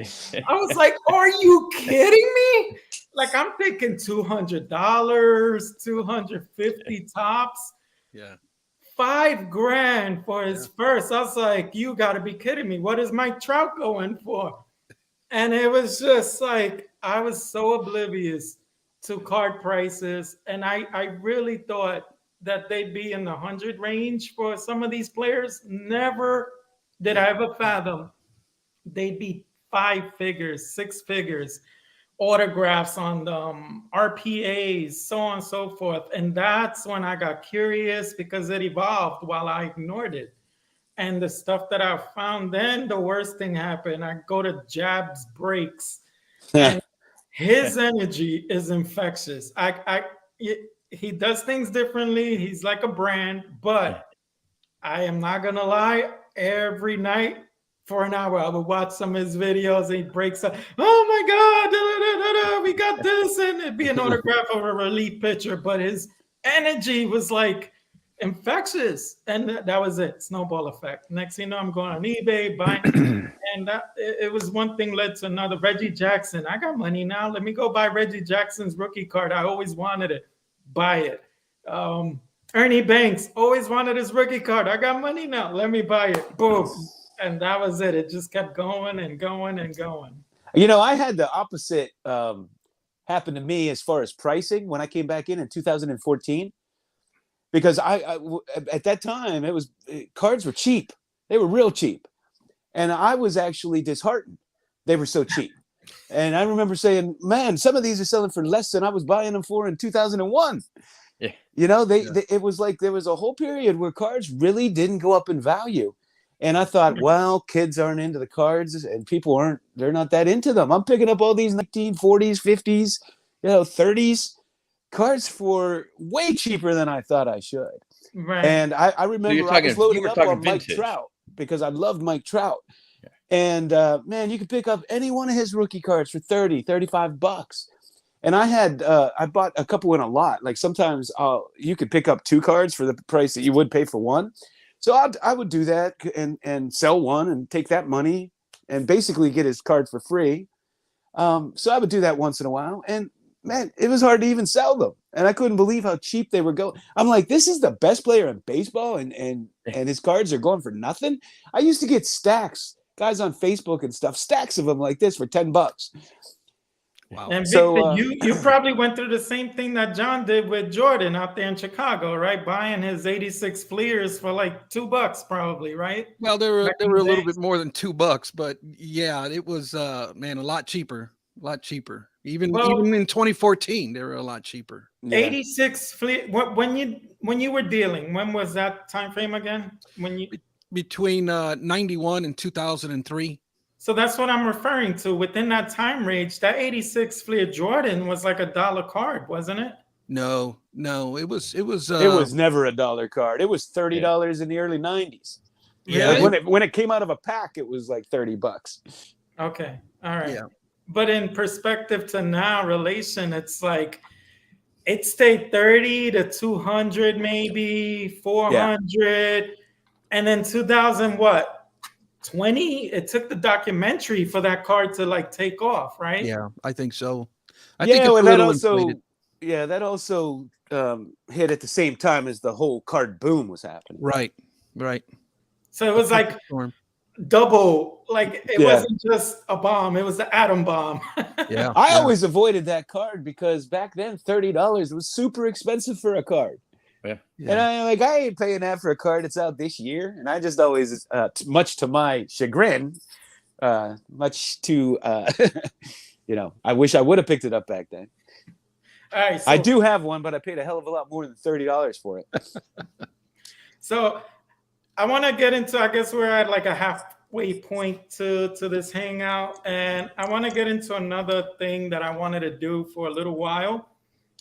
was like, are you kidding me? Like, I'm thinking $200, $250 tops. Yeah. $5,000 for his first. I was like, you got to be kidding me. What is Mike Trout going for? And it was just like, I was so oblivious to card prices. And I really thought that they'd be in the 100 range for some of these players. Never did I ever fathom they'd be 5 figures, 6 figures, autographs on them, RPAs, so on and so forth. And that's when I got curious because it evolved while I ignored it. And the stuff that I found, then the worst thing happened. I go to Jabs Breaks. And his energy is infectious. He does things differently. He's like a brand, but I am not gonna lie. Every night for an hour, I would watch some of his videos. And he breaks up. Oh my God! We got this, and it'd be an autograph of a relief pitcher. But his energy was like infectious, and that was it. Snowball effect. Next thing you know, I'm going on eBay buying. And it was one thing led to another. Reggie Jackson, I got money now. Let me go buy Reggie Jackson's rookie card. I always wanted it. Buy it. Ernie Banks, always wanted his rookie card. I got money now. Let me buy it. Boom. And that was it. It just kept going and going and going. I had the opposite happen to me as far as pricing when I came back in 2014. Because I at that time, cards were cheap. They were real cheap. And I was actually disheartened. They were so cheap. And I remember saying, man, some of these are selling for less than I was buying them for in 2001. Yeah. It was like there was a whole period where cards really didn't go up in value. And I thought, well, kids aren't into the cards and they're not that into them. I'm picking up all these 1940s, 50s, 30s cards for way cheaper than I thought I should. Right. And I remember I was loading up on Mike Trout because I loved Mike Trout. Yeah. And man, you could pick up any one of his rookie cards for $30, $35. And I bought a couple in a lot. Like sometimes you could pick up 2 cards for the price that you would pay for one. So I would do that and sell one and take that money and basically get his card for free. So I would do that once in a while. And man, it was hard to even sell them. And I couldn't believe how cheap they were going. I'm like, this is the best player in baseball and his cards are going for nothing. I used to get stacks, guys on Facebook and stuff, stacks of them like this for $10. Wow. And Victor, you probably went through the same thing that John did with Jordan out there in Chicago, right? Buying his 86 Fleers for like $2 probably, right? Well, they were a little bit more than $2, but yeah, it was a lot cheaper. Even in 2014, they were a lot cheaper. Yeah. 86 Fleer. When you were dealing, when was that time frame again? Between 91 and 2003. So that's what I'm referring to. Within that time range, that 86 Fleer Jordan was like $1 card, wasn't it? No, it was. It was never $1 card. It was $30 in the early 90s. Yeah. When it came out of a pack, it was like $30. Okay. All right. Yeah. But in perspective to now relation, it's like it stayed 30 to 200, maybe 400. Yeah. And then 2000, what? 20, it took the documentary for that card to like take off, right? Yeah, I think so. I think it's a little inflated. Yeah, that also hit at the same time as the whole card boom was happening. Right. So it was like Storm. double, like it Yeah. wasn't just a bomb, it was the atom bomb. Yeah. I always avoided that card because back then $30 was super expensive for a card. Yeah. And I ain't paying that for a card that's out this year. And I just always, much to my chagrin, much to, I wish I would have picked it up back then. All right, so, I do have one, but I paid a hell of a lot more than $30 for it. so I want to get into, I guess we're at like a halfway point to this hangout. And I want to get into another thing that I wanted to do for a little while.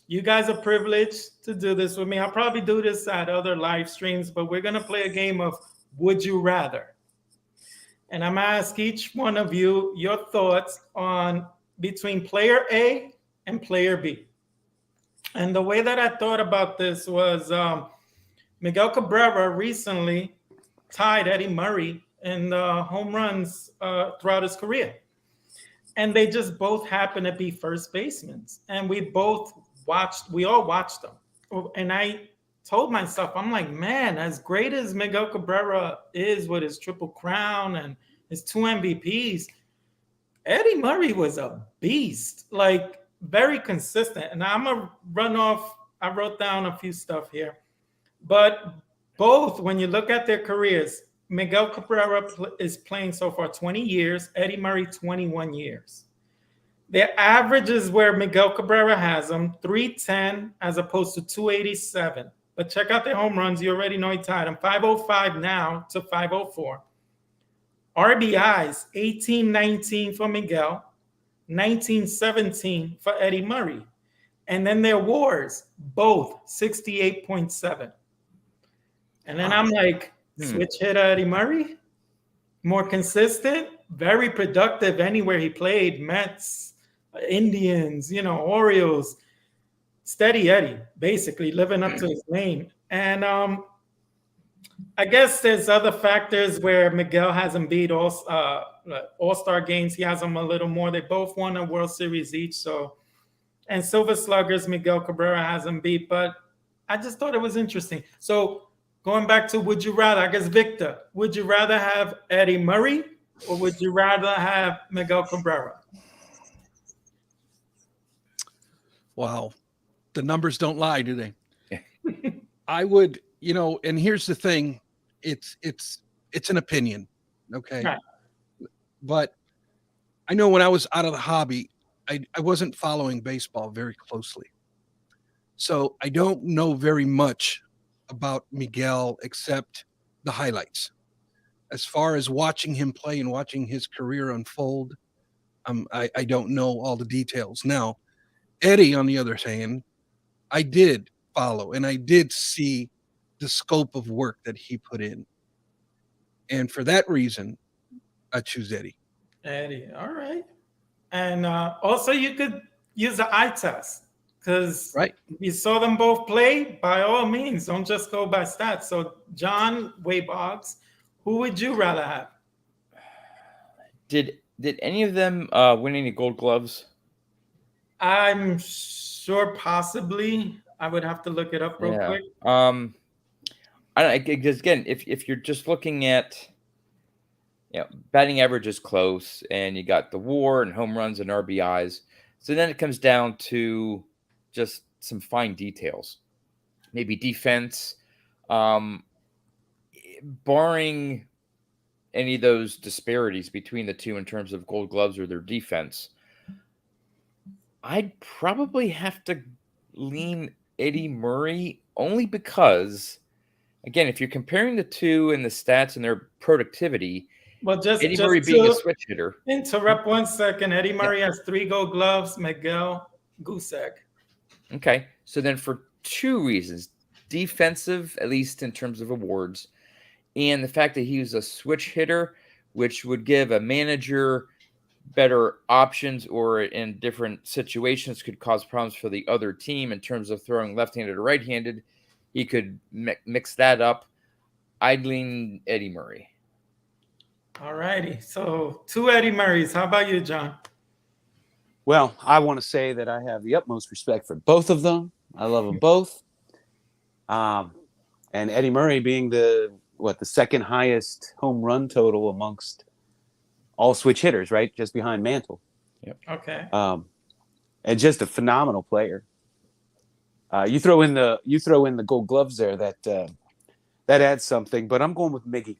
You guys are privileged to do this with me. I'll probably do this at other live streams, but we're going to play a game of Would You Rather. And I'm going to ask each one of you your thoughts on between player A and player B. And the way that I thought about this was Miguel Cabrera recently tied Eddie Murray in home runs throughout his career. And they just both happen to be first basemen. And we all watched them. And I told myself, I'm like, man, as great as Miguel Cabrera is with his Triple Crown and his 2 MVPs, Eddie Murray was a beast, like very consistent. And I'm going to run off, I wrote down a few stuff here. But both, when you look at their careers, Miguel Cabrera is playing so far 20 years, Eddie Murray 21 years. Their average is where Miguel Cabrera has them, 310 as opposed to 287. But check out their home runs. You already know he tied them. 505 now to 504. RBIs, 1819 for Miguel, 1917 for Eddie Murray. And then their WARs, both 68.7. And then I'm like, switch hitter Eddie Murray, more consistent, very productive anywhere he played. Mets, Indians, Orioles, steady Eddie, basically living up to his name. And I guess there's other factors where Miguel hasn't beat all-star games. He has them a little more. They both won a World Series each. So, and Silver Sluggers, Miguel Cabrera hasn't beat. But I just thought it was interesting. So going back to would you rather, I guess, Victor, would you rather have Eddie Murray or would you rather have Miguel Cabrera? Wow. The numbers don't lie, do they? I would, and here's the thing. It's an opinion. Okay. Right. But I know when I was out of the hobby, I wasn't following baseball very closely. So I don't know very much about Miguel except the highlights. As far as watching him play and watching his career unfold, I don't know all the details. Now, Eddie, on the other hand, I did follow and I did see the scope of work that he put in. And for that reason, I choose Eddie. Eddie, all right. And also you could use the eye test because you saw them both play. By all means, don't just go by stats. So John Wayboggs, who would you rather have? Did any of them win any Gold Gloves? I'm sure possibly. I would have to look it up real quick. I don't, because again, if you're just looking at, batting average is close, and you got the WAR and home runs and RBIs, so then it comes down to just some fine details, maybe defense, barring any of those disparities between the two in terms of Gold Gloves or their defense. I'd probably have to lean Eddie Murray only because, again, if you're comparing the two in the stats and their productivity, Eddie Murray being a switch hitter. Interrupt 1 second. Eddie Murray has 3 Gold Gloves. Miguel, goose egg. Okay, so then for 2 reasons, defensive, at least in terms of awards, and the fact that he was a switch hitter, which would give a manager better options, or in different situations could cause problems for the other team in terms of throwing left-handed or right-handed. He could mix that up. I'd lean Eddie Murray. All righty. So 2 Eddie Murrays. How about you, John? Well, I want to say that I have the utmost respect for both of them. I love them both. And Eddie Murray being the second highest home run total amongst all switch hitters, right? Just behind Mantle. Yep. Okay. And just a phenomenal player. You throw in the Gold Gloves there, that adds something. But I'm going with Miggy.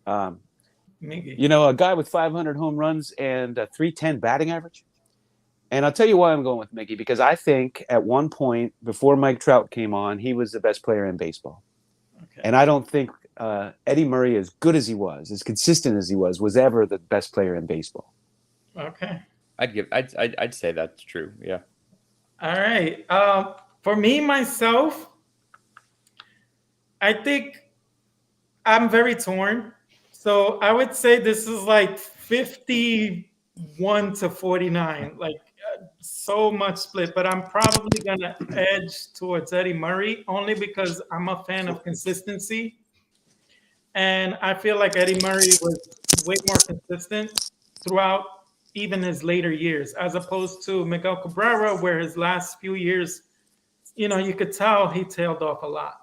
Miggy. You know, a guy with 500 home runs and a 310 batting average. And I'll tell you why I'm going with Miggy, because I think at one point before Mike Trout came on, he was the best player in baseball. Okay. And I don't think Eddie Murray, as good as he was, as consistent as he was ever the best player in baseball. Okay. I'd say that's true. Yeah. All right. For me, myself, I think I'm very torn. So I would say this is like 51 to 49, like so much split, but I'm probably going to edge towards Eddie Murray only because I'm a fan of consistency. And I feel like Eddie Murray was way more consistent throughout even his later years, as opposed to Miguel Cabrera, where his last few years, you know, you could tell he tailed off a lot.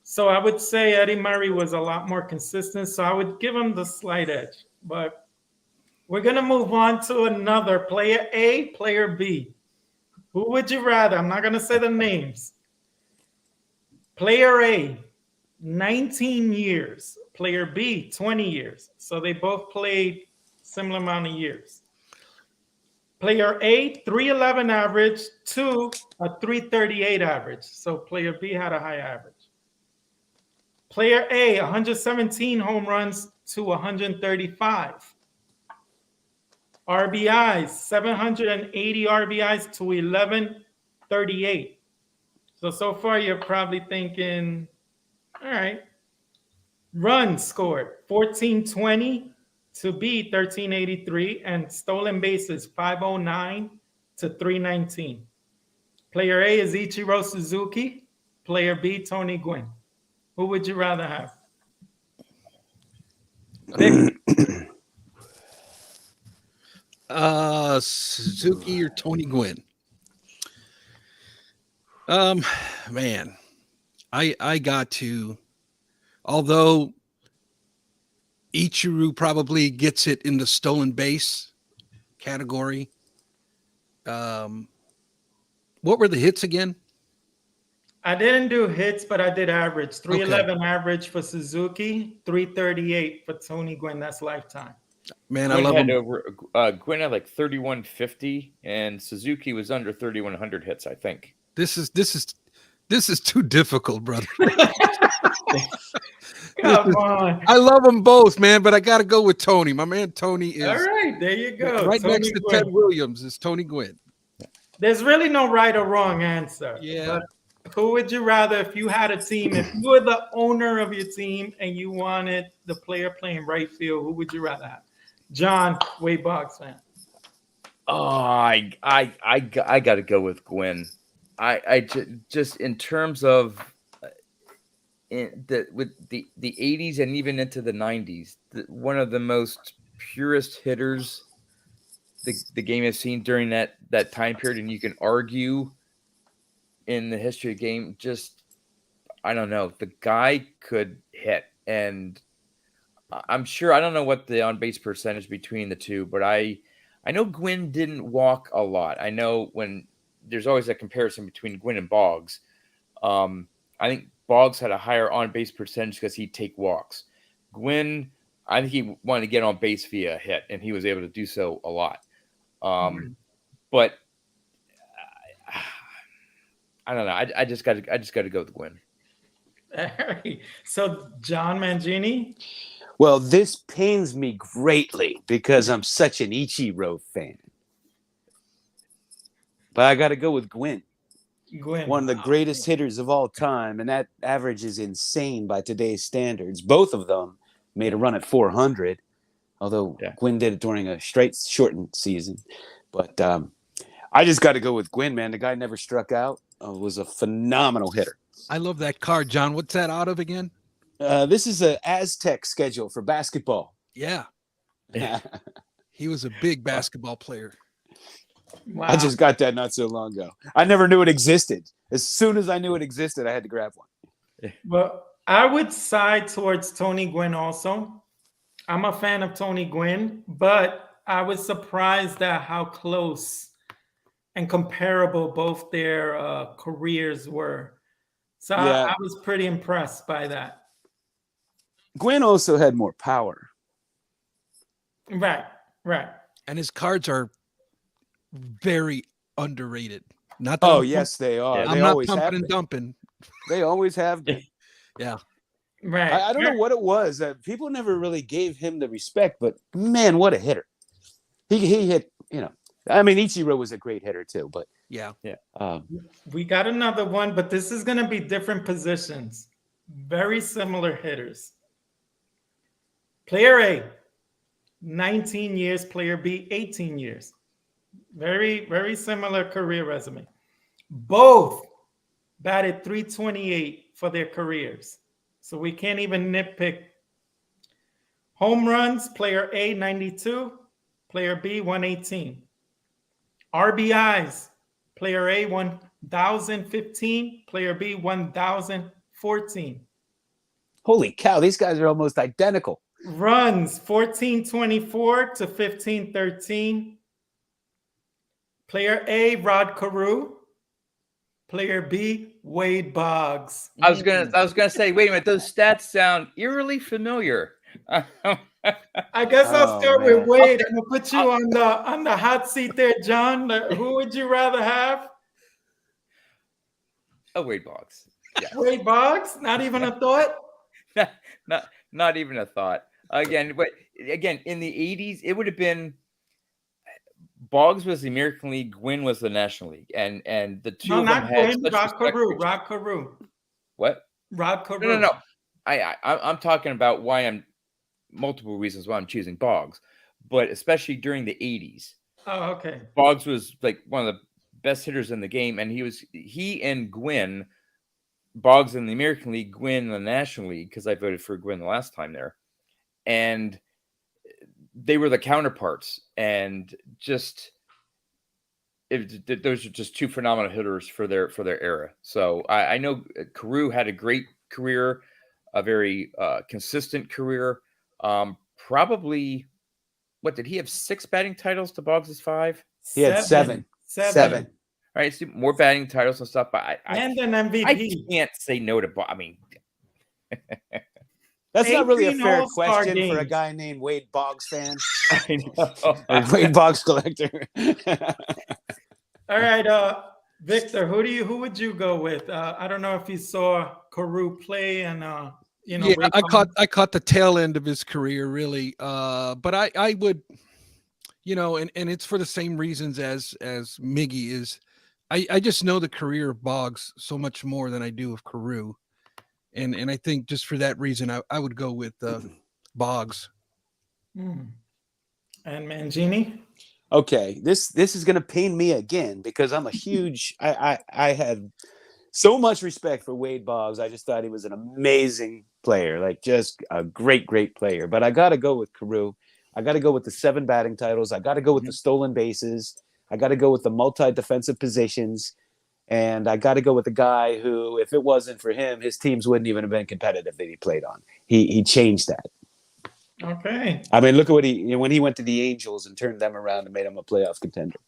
So I would say Eddie Murray was a lot more consistent. So I would give him the slight edge. But we're going to move on to another player A, player B. Who would you rather? I'm not going to say the names. Player A, 19 years. Player B, 20 years. So they both played similar amount of years. Player A, 311 average to a 338 average. So player B had a high average. Player A, 117 home runs to 135. RBIs, 780 RBIs to 1138. So far you're probably thinking, all right. Runs scored, 1420 to B, 1383. And stolen bases, 509 to 319. Player A is Ichiro Suzuki. Player B, Tony Gwynn. Who would you rather have? Suzuki or Tony Gwynn? Man, I got to, although Ichiro probably gets it in the stolen base category. What were the hits again? I didn't do hits, but I did average. 311 average for Suzuki, 338 for Tony Gwynn. That's lifetime. Man, Gwynn I love had him. Gwynn had like 3150, and Suzuki was under 3100 hits, I think. This is too difficult, brother. Come on. I love them both, man, but I got to go with Tony. My man Tony is all right. There you go. right Tony next to Gwynn. Ted Williams is Tony Gwynn. There's really no right or wrong answer. Yeah. But who would you rather, if you had a team, if you were the owner of your team and you wanted the player playing right field, who would you rather have? John, Wade Boggs fan. Oh, I got to go with Gwynn. I just in terms of with the 80s and even into the 90s, one of the most purest hitters the game has seen during that time period, and you can argue in the history of the game, just I don't know, the guy could hit, and I'm sure I don't know what the on base percentage between the two, but I know Gwynn didn't walk a lot. I know when there's always a comparison between Gwynn and Boggs. I think Boggs had a higher on base percentage because he'd take walks. Gwynn, I think he wanted to get on base via a hit, and he was able to do so a lot. But I don't know. I just got to go with Gwynn. All right. So John Mangini. Well, this pains me greatly because I'm such an Ichiro fan. But I got to go with Gwynn. One of the greatest hitters of all time, and that average is insane by today's standards. Both of them made a run at 400, although Gwynn did it during a shortened season. But I just got to go with Gwynn, man. The guy never struck out. Was a phenomenal hitter. I love that card, John. What's that out of again? This is an Aztec schedule for basketball. Yeah. He was a big basketball player. Wow. I just got that not so long ago. I never knew it existed. As soon as I knew it existed, I had to grab one. Well, I would side towards Tony Gwynn also. I'm a fan of Tony Gwynn, but I was surprised at how close and comparable both their careers were. So Yeah. I was pretty impressed by that. Gwynn also had more power. Right, right. And his cards are very underrated. Not that Oh, I'm yes, they are. Yeah. They I'm not always have pumping and been. dumping. They always have been. Yeah. Right. I don't know what it was that people never really gave him the respect, but man, what a hitter! He hit. I mean, Ichiro was a great hitter too, but Yeah. We got another one, but this is going to be different positions. Very similar hitters. Player A, 19 years. Player B, 18 years. Very, very similar career resume. Both batted 328 for their careers. So we can't even nitpick. Home runs, player A, 92. Player B, 118. RBIs, player A, 1,015. Player B, 1,014. holy cow, these guys are almost identical. Runs, 1424 to 1513. Player A, Rod Carew. Player B, Wade Boggs. I was gonna say, wait a minute, those stats sound eerily familiar. I guess I'll Oh, start man. with Wade. I'm gonna put you on the hot seat there, John. Who would you rather have? Oh, Wade Boggs. Yeah. Wade Boggs? Not even a thought? Not even a thought. Again, in the 80s, it would have been Boggs was the American League, Gwynn was the National League, and the two No, of them not had Gwynn. such Rod respect for Carew. each- Rod Carew. What? Rod Carew. No. I'm talking about multiple reasons why I'm choosing Boggs, but especially during the 80s. Oh, okay. Boggs was like one of the best hitters in the game, and he and Gwynn, Boggs in the American League, Gwynn in the National League, because I voted for Gwynn the last time there, and they were the counterparts, and just those are just two phenomenal hitters for their era. So I know Carew had a great career, a very consistent career. Probably, what did he have? 6 batting titles to Boggs' 5? He had seven. Seven. All right, so more batting titles and stuff, but And an MVP. I can't say no to Boggs. I mean, That's not really a 18 fair All-Star question for a games. guy named Wade Boggs fan. I know. Or Wade Boggs collector. All right, Victor, who would you go with? I don't know if you saw Carew play and Yeah, Wade I Boggs. caught the tail end of his career really. But I would, and it's for the same reasons as Miggy is. I just know the career of Boggs so much more than I do of Carew. And I think just for that reason, I would go with Boggs. And Mangini? Okay, this is gonna pain me again because I'm a huge. I had so much respect for Wade Boggs. I just thought he was an amazing player, like just a great player. But I got to go with Carew. I got to go with the 7 batting titles. I got to go with the stolen bases. I got to go with the multi-defensive positions. And I got to go with the guy who, if it wasn't for him, his teams wouldn't even have been competitive that he played on. He changed that. Okay. I mean, look at what when he went to the Angels and turned them around and made them a playoff contender.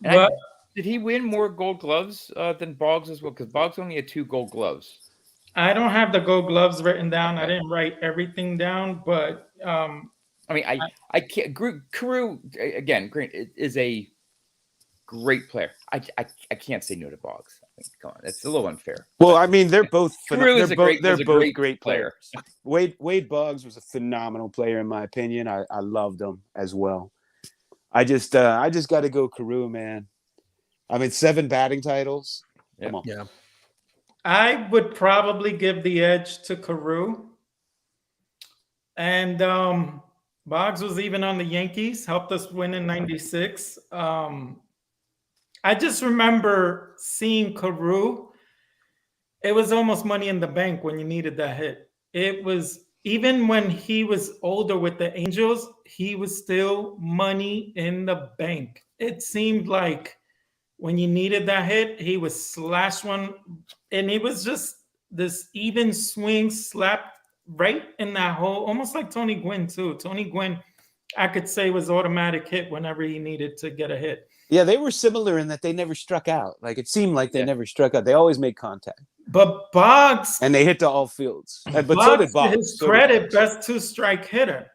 But Did he win more Gold Gloves than Boggs as well? Because Boggs only had 2 Gold Gloves. I don't have the Gold Gloves written down. I Okay. didn't write everything down, but I mean, I can't. Carew again is a great player. I can't say no to Boggs. I mean, come on, it's a little unfair. Well, I mean, they're both Carew is they're a both great players. Wade Boggs was a phenomenal player in my opinion. I loved him as well. I just got to go Carew, man. I mean, 7 batting titles. Yeah. Come on. Yeah. I would probably give the edge to Carew. And Boggs was even on the Yankees, helped us win in '96. I just remember seeing Carew. It was almost money in the bank when you needed that hit. It was even when he was older with the Angels, he was still money in the bank. It seemed like when you needed that hit, he would slash one, and it was just this even swing slap right in that hole, almost like Tony Gwynn too. Tony Gwynn, I could say, was automatic hit whenever he needed to get a hit. Yeah, they were similar in that they never struck out. Like it seemed like they Yeah. never struck out. They always made contact, But Boggs, and they hit to all fields. But so Boggs, did to Boggs. his So did credit, Boggs. best two-strike hitter.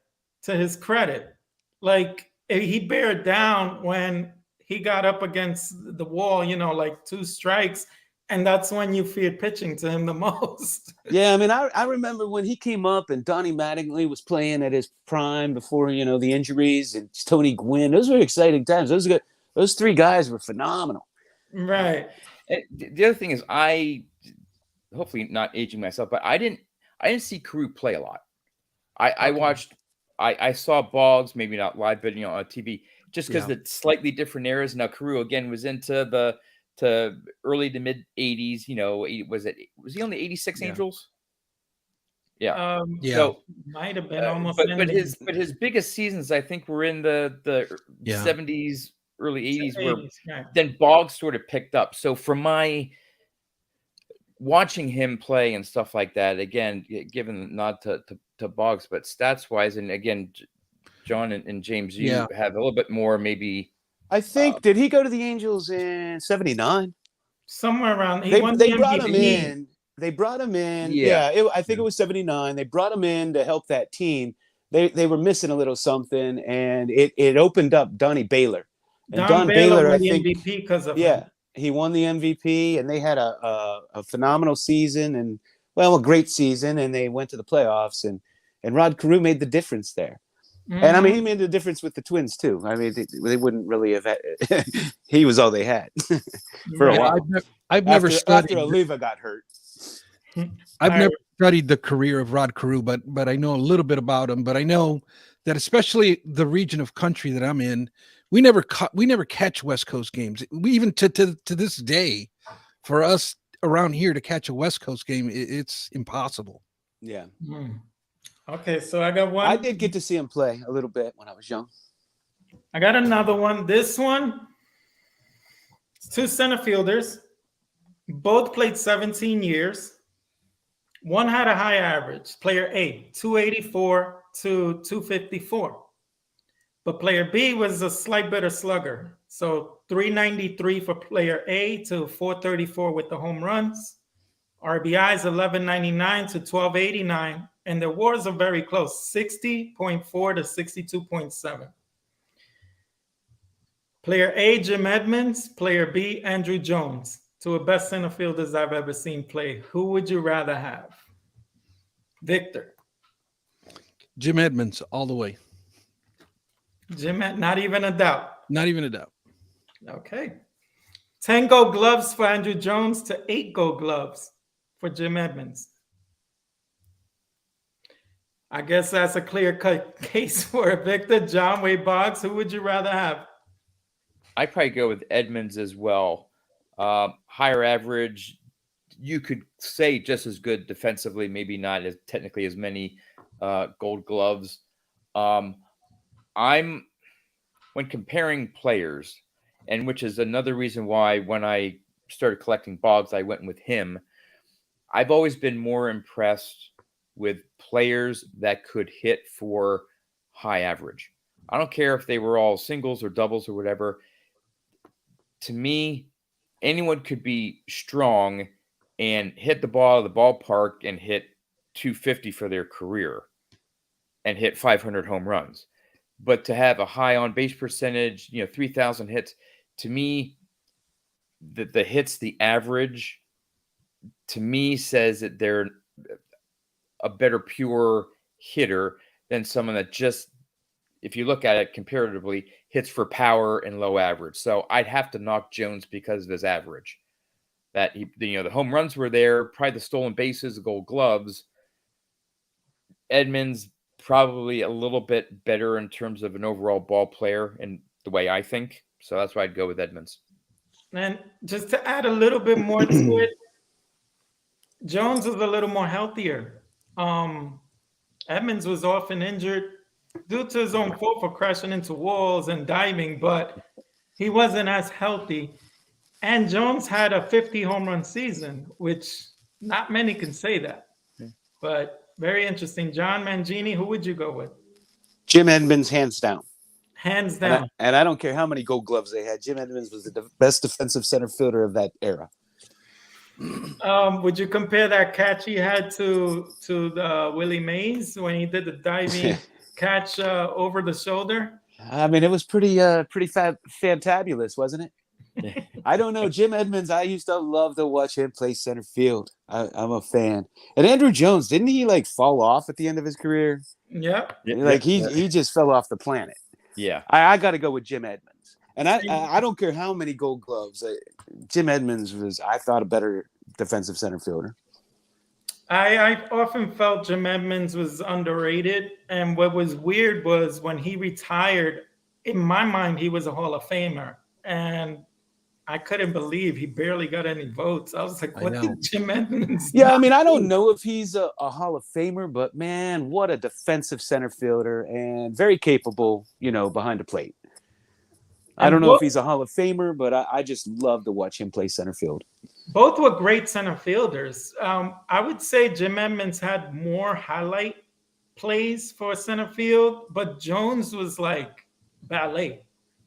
To his credit, like he bared down when he got up against the wall, like 2 strikes, and that's when you feared pitching to him the most. Yeah, I mean, I remember when he came up and Donnie Mattingly was playing at his prime before the injuries, and Tony Gwynn. Those were exciting times. Those three guys were phenomenal. Right. And the other thing is, I hopefully not aging myself, but I didn't see Carew play a lot. I watched. I saw Boggs, maybe not live, but on TV, just because the slightly different eras. Now Carew again was into the early to mid '80s. Was he on the '86 Angels? Yeah. So might have been almost. But his biggest seasons, I think, were in the '70s, early '80s, where then Boggs sort of picked up. So from my watching him play and stuff like that, again, given the nod to Boggs, but stats wise, and again, John and James, you have a little bit more, maybe. I think did he go to the Angels in '79? Somewhere around. They brought him in. They brought him in. Yeah, I think it was '79. They brought him in to help that team. They were missing a little something, and it opened up Donnie Baylor. And Don Baylor, I think, MVP because of him. He won the MVP, and they had a phenomenal season, and a great season, and they went to the playoffs, and Rod Carew made the difference there. Mm-hmm. And I mean, he made the difference with the Twins too. I mean, they wouldn't really have had. He was all they had for a while. I've never studied after Oliva got hurt. I've never studied the career of Rod Carew, but I know a little bit about him. But I know that especially the region of country that I'm in, we never catch West Coast games. We even to this day, for us around here to catch a West Coast game, it's impossible. Yeah. Mm. Okay, so I got one. I did get to see him play a little bit when I was young. I got another one. This one, it's two center fielders. Both played 17 years. One had a high average, player A, 284 to 254. But player B was a slight better slugger. So 393 for player A to 434 with the home runs. RBIs 1199 to 1289. And the WARs are very close, 60.4 to 62.7. Player A, Jim Edmonds. Player B, Andrew Jones. Two of the best center fielders I've ever seen play. Who would you rather have? Victor. Jim Edmonds, all the way. Jim, not even a doubt. Not even a doubt. Okay. 10 gold gloves for Andrew Jones to 8 gold gloves for Jim Edmonds. I guess that's a clear-cut case for Victor. John Wade Boggs, who would you rather have? I'd probably go with Edmonds as well. Higher average, you could say just as good defensively, maybe not as technically as many gold gloves. When comparing players, and which is another reason why when I started collecting Boggs, I went with him. I've always been more impressed with players that could hit for high average. I don't care if they were all singles or doubles or whatever. To me, anyone could be strong and hit the ball out of the ballpark and hit 250 for their career and hit 500 home runs. But to have a high on base percentage, 3,000 hits, to me, the hits, the average, to me says that they're a better pure hitter than someone that just, if you look at it comparatively, hits for power and low average. So I'd have to knock Jones because of his average. That the home runs were there, probably the stolen bases, the gold gloves. Edmonds probably a little bit better in terms of an overall ball player and the way I think. So that's why I'd go with Edmonds. And just to add a little bit more to it, Jones is a little more healthier. Edmonds was often injured due to his own fault for crashing into walls and diving, but he wasn't as healthy. And Jones had a 50 home run season, which not many can say that. But very interesting. John Mangini, who would you go with? Jim Edmonds, hands down. Hands down. And I don't care how many Gold Gloves they had. Jim Edmonds was the best defensive center fielder of that era. Would you compare that catch he had to the Willie Mays when he did the diving catch over the shoulder? I mean, it was pretty fantabulous, wasn't it? I don't know. Jim Edmonds, I used to love to watch him play center field. I'm a fan. And Andrew Jones, didn't he like fall off at the end of his career? Yep. Like he just fell off the planet. Yeah. I got to go with Jim Edmonds. And I don't care how many Gold Gloves. Jim Edmonds was, I thought, a better defensive center fielder. I often felt Jim Edmonds was underrated. And what was weird was when he retired, in my mind, he was a Hall of Famer. And I couldn't believe he barely got any votes. I was like, what did Jim Edmonds do? Yeah, I mean, I don't know if he's a Hall of Famer, but man, what a defensive center fielder and very capable, behind the plate. I don't know if he's a Hall of Famer, but I just love to watch him play center field. Both were great center fielders. I would say Jim Edmonds had more highlight plays for center field, but Jones was like ballet.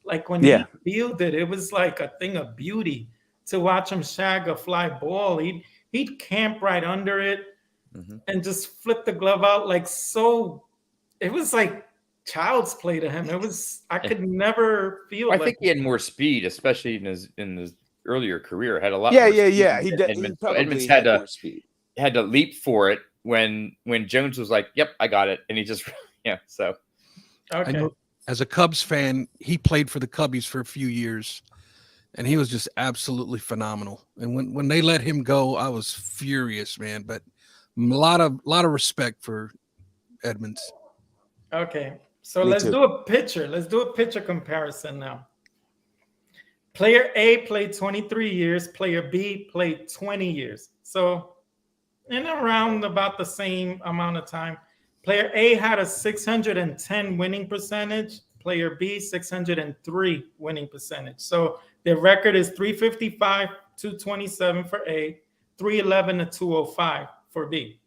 Like when he fielded, it was like a thing of beauty to watch him shag a fly ball. He'd camp right under it and just flip the glove out like so. It was like child's play to him. It was I could never feel. I think he had more speed, especially in his earlier career. Had a lot. Yeah. Edmonds had to leap for it when Jones was like, "Yep, I got it," and he just So okay. I know, as a Cubs fan, he played for the Cubbies for a few years, and he was just absolutely phenomenal. And when they let him go, I was furious, man. But a lot of respect for Edmonds. Okay, so Me let's too. do a pitcher. Let's do a pitcher comparison now. Player A played 23 years. Player B played 20 years. So in around about the same amount of time. Player A had a 610 winning percentage. Player B, 603 winning percentage. So their record is 355, 227 for A, 311 to 205 for B.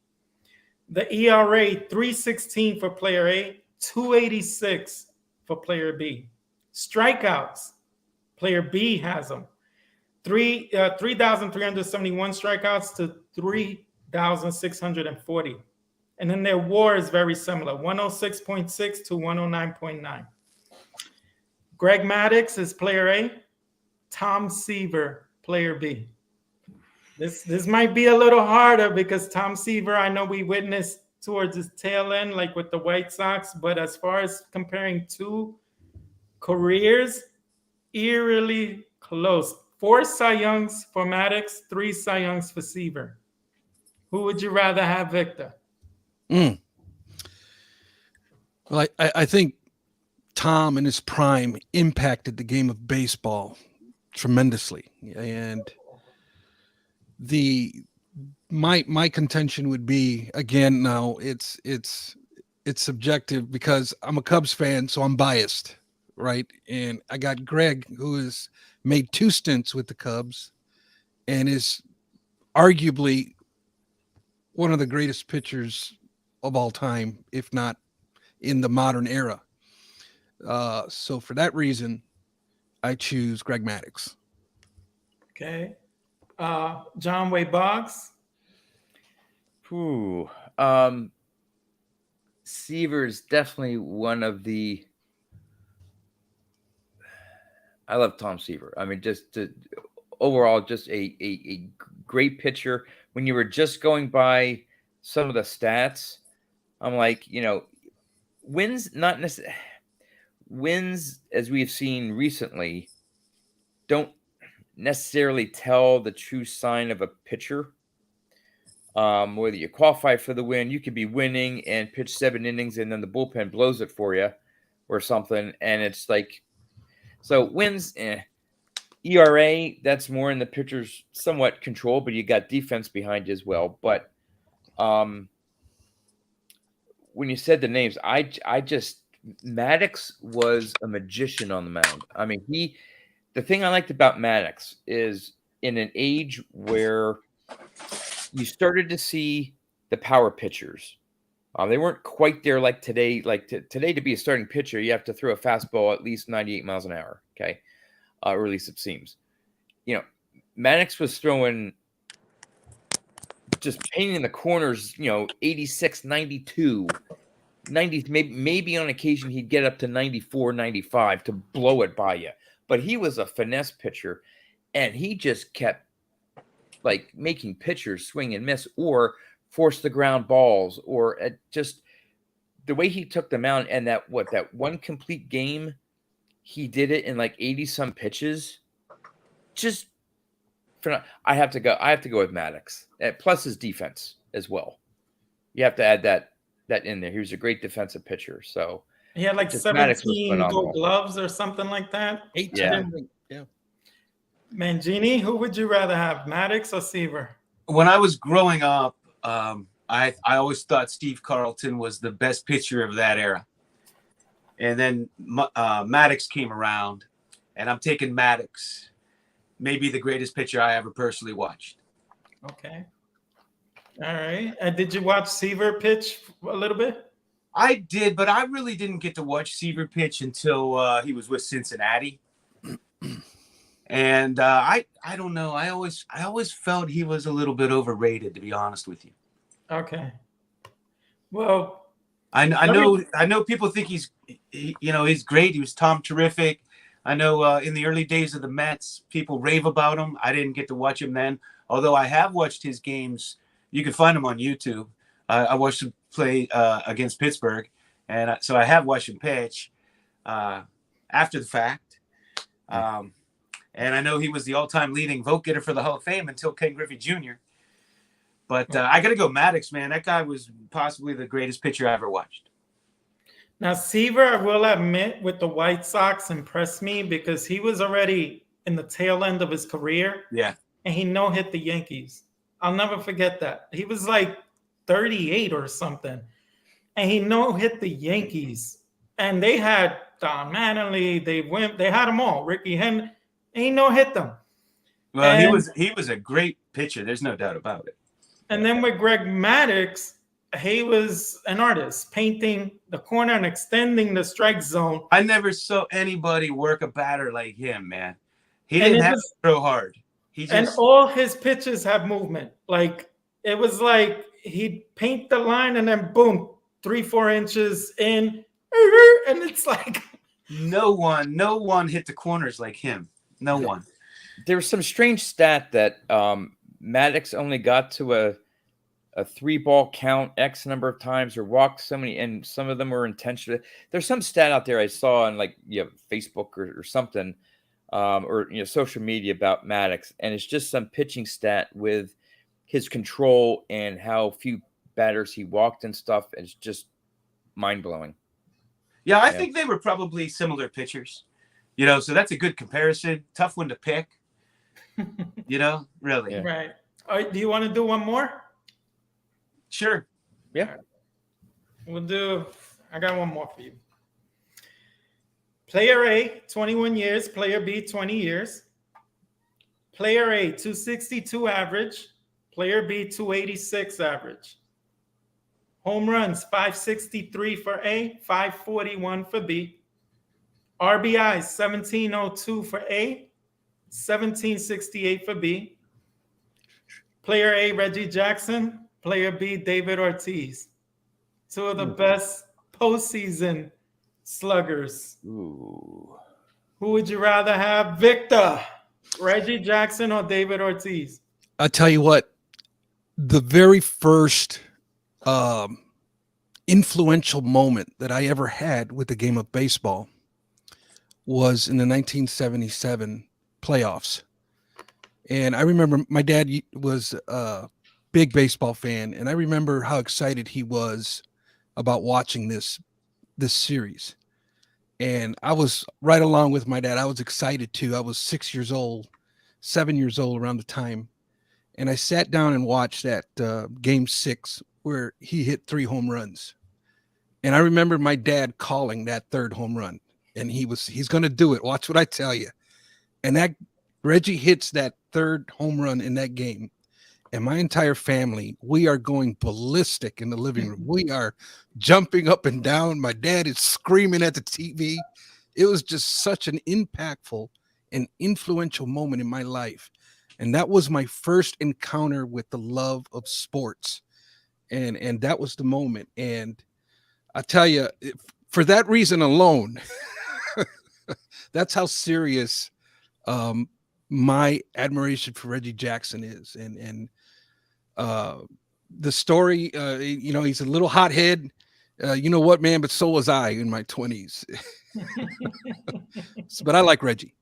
The ERA, 316 for player A, 286 for player B. Strikeouts, player B has them. 3,371 strikeouts to 3,640. And then their WAR is very similar, 106.6 to 109.9. Greg Maddux is player A. Tom Seaver, player B. This might be a little harder because Tom Seaver, I know we witnessed towards his tail end, like with the White Sox. But as far as comparing two careers, eerily close. 4 Cy Youngs for Maddux, 3 Cy Youngs for Seaver. Who would you rather have, Victor? Well, I think Tom in his prime impacted the game of baseball tremendously, and my contention would be, again, now it's subjective because I'm a Cubs fan, so I'm biased, right? And I got Greg, who has made 2 stints with the Cubs and is arguably one of the greatest pitchers of all time, if not in the modern era. So for that reason, I choose Greg Maddux. Okay. John Wayne Boggs. Seaver's definitely one of the. I love Tom Seaver. I mean, overall, just a great pitcher. When you were just going by some of the stats, I'm like, wins, not necessarily wins, as we've seen recently, don't necessarily tell the true sign of a pitcher. Whether you qualify for the win, you could be winning and pitch 7 innings and then the bullpen blows it for you or something. And it's like, so wins, ERA, that's more in the pitcher's somewhat control, but you got defense behind you as well. But when you said the names, I just Maddox was a magician on the mound. I mean, the thing I liked about Maddox is in an age where you started to see the power pitchers. They weren't quite there like today. Like today, to be a starting pitcher, you have to throw a fastball at least 98 miles an hour. Okay, or at least it seems. You know, Maddox was throwing, just painting the corners, 86, 92, 90, maybe on occasion he'd get up to 94, 95 to blow it by you. But he was a finesse pitcher, and he just kept like making pitchers swing and miss or force the ground balls, or just the way he took them out. And that one complete game, he did it in like 80 some pitches. Just I have to go with Maddox. Plus his defense as well. You have to add that in there. He was a great defensive pitcher. So he had like 17 gold gloves or something like that. 18. Yeah. Mangini, who would you rather have, Maddox or Seaver? When I was growing up, I always thought Steve Carlton was the best pitcher of that era. And then Maddox came around, and I'm taking Maddox. Maybe the greatest pitcher I ever personally watched. Okay. All right. Did you watch Seaver pitch a little bit? I did, but I really didn't get to watch Seaver pitch until he was with Cincinnati. And I don't know. I always felt he was a little bit overrated, to be honest with you. Okay. Well, I know people think he's great. He was Tom Terrific. I know in the early days of the Mets, people rave about him. I didn't get to watch him then, although I have watched his games. You can find him on YouTube. I watched him play against Pittsburgh, and so I have watched him pitch after the fact. And I know he was the all-time leading vote getter for the Hall of Fame until Ken Griffey Jr. But I got to go Maddox, man. That guy was possibly the greatest pitcher I ever watched. Now, Seaver, I will admit, with the White Sox impressed me because he was already in the tail end of his career. Yeah. And he no-hit the Yankees. I'll never forget that. He was like 38 or something. And he no-hit the Yankees. And they had Don Mattingly. They had them all. Ricky Henry. And he no-hit them. Well, he was a great pitcher. There's no doubt about it. And then with Greg Maddux, he was an artist, painting the corner and extending the strike zone. I never saw anybody work a batter like him, man. He didn't have to throw hard. And all his pitches have movement. Like, it was like he'd paint the line and then boom, 3-4 inches in. And it's like no one hit the corners like him. No one. There was some strange stat that Maddox only got to a 3-ball count X number of times or walked so many, and some of them were intentional. There's some stat out there I saw on Facebook or something, or social media about Maddox, and it's just some pitching stat with his control and how few batters he walked and stuff. It's just mind blowing. Yeah, I think they were probably similar pitchers. So that's a good comparison. Tough one to pick. Really. Yeah. Right. Do you want to do one more? Sure. Yeah. I got one more for you. Player A, 21 years. Player B, 20 years. Player A, 262 average. Player B, 286 average. Home runs, 563 for A, 541 for B. RBI, 1702 for A, 1768 for B. Player A, Reggie Jackson. Player B, David Ortiz. Two of the best postseason sluggers. Ooh. Who would you rather have, Victor? Reggie Jackson or David Ortiz? I'll tell you what, the very first influential moment that I ever had with the game of baseball was in the 1977 playoffs. And I remember my dad was a big baseball fan, and I remember how excited he was about watching this series. And I was right along with my dad. I was excited too. I was 7 years old around the time. And I sat down and watched that game 6 where he hit 3 home runs. And I remember my dad calling that third home run, and he's going to do it. Watch what I tell you. And that Reggie hits that third home run in that game. And my entire family, we are going ballistic in the living room. We are jumping up and down. My dad is screaming at the TV. It was just such an impactful and influential moment in my life. And that was my first encounter with the love of sports. And that was the moment. And I tell you, for that reason alone, that's how serious my admiration for Reggie Jackson is. And the story, he's a little hothead. You know what, man? But so was I in my 20s. But I like Reggie.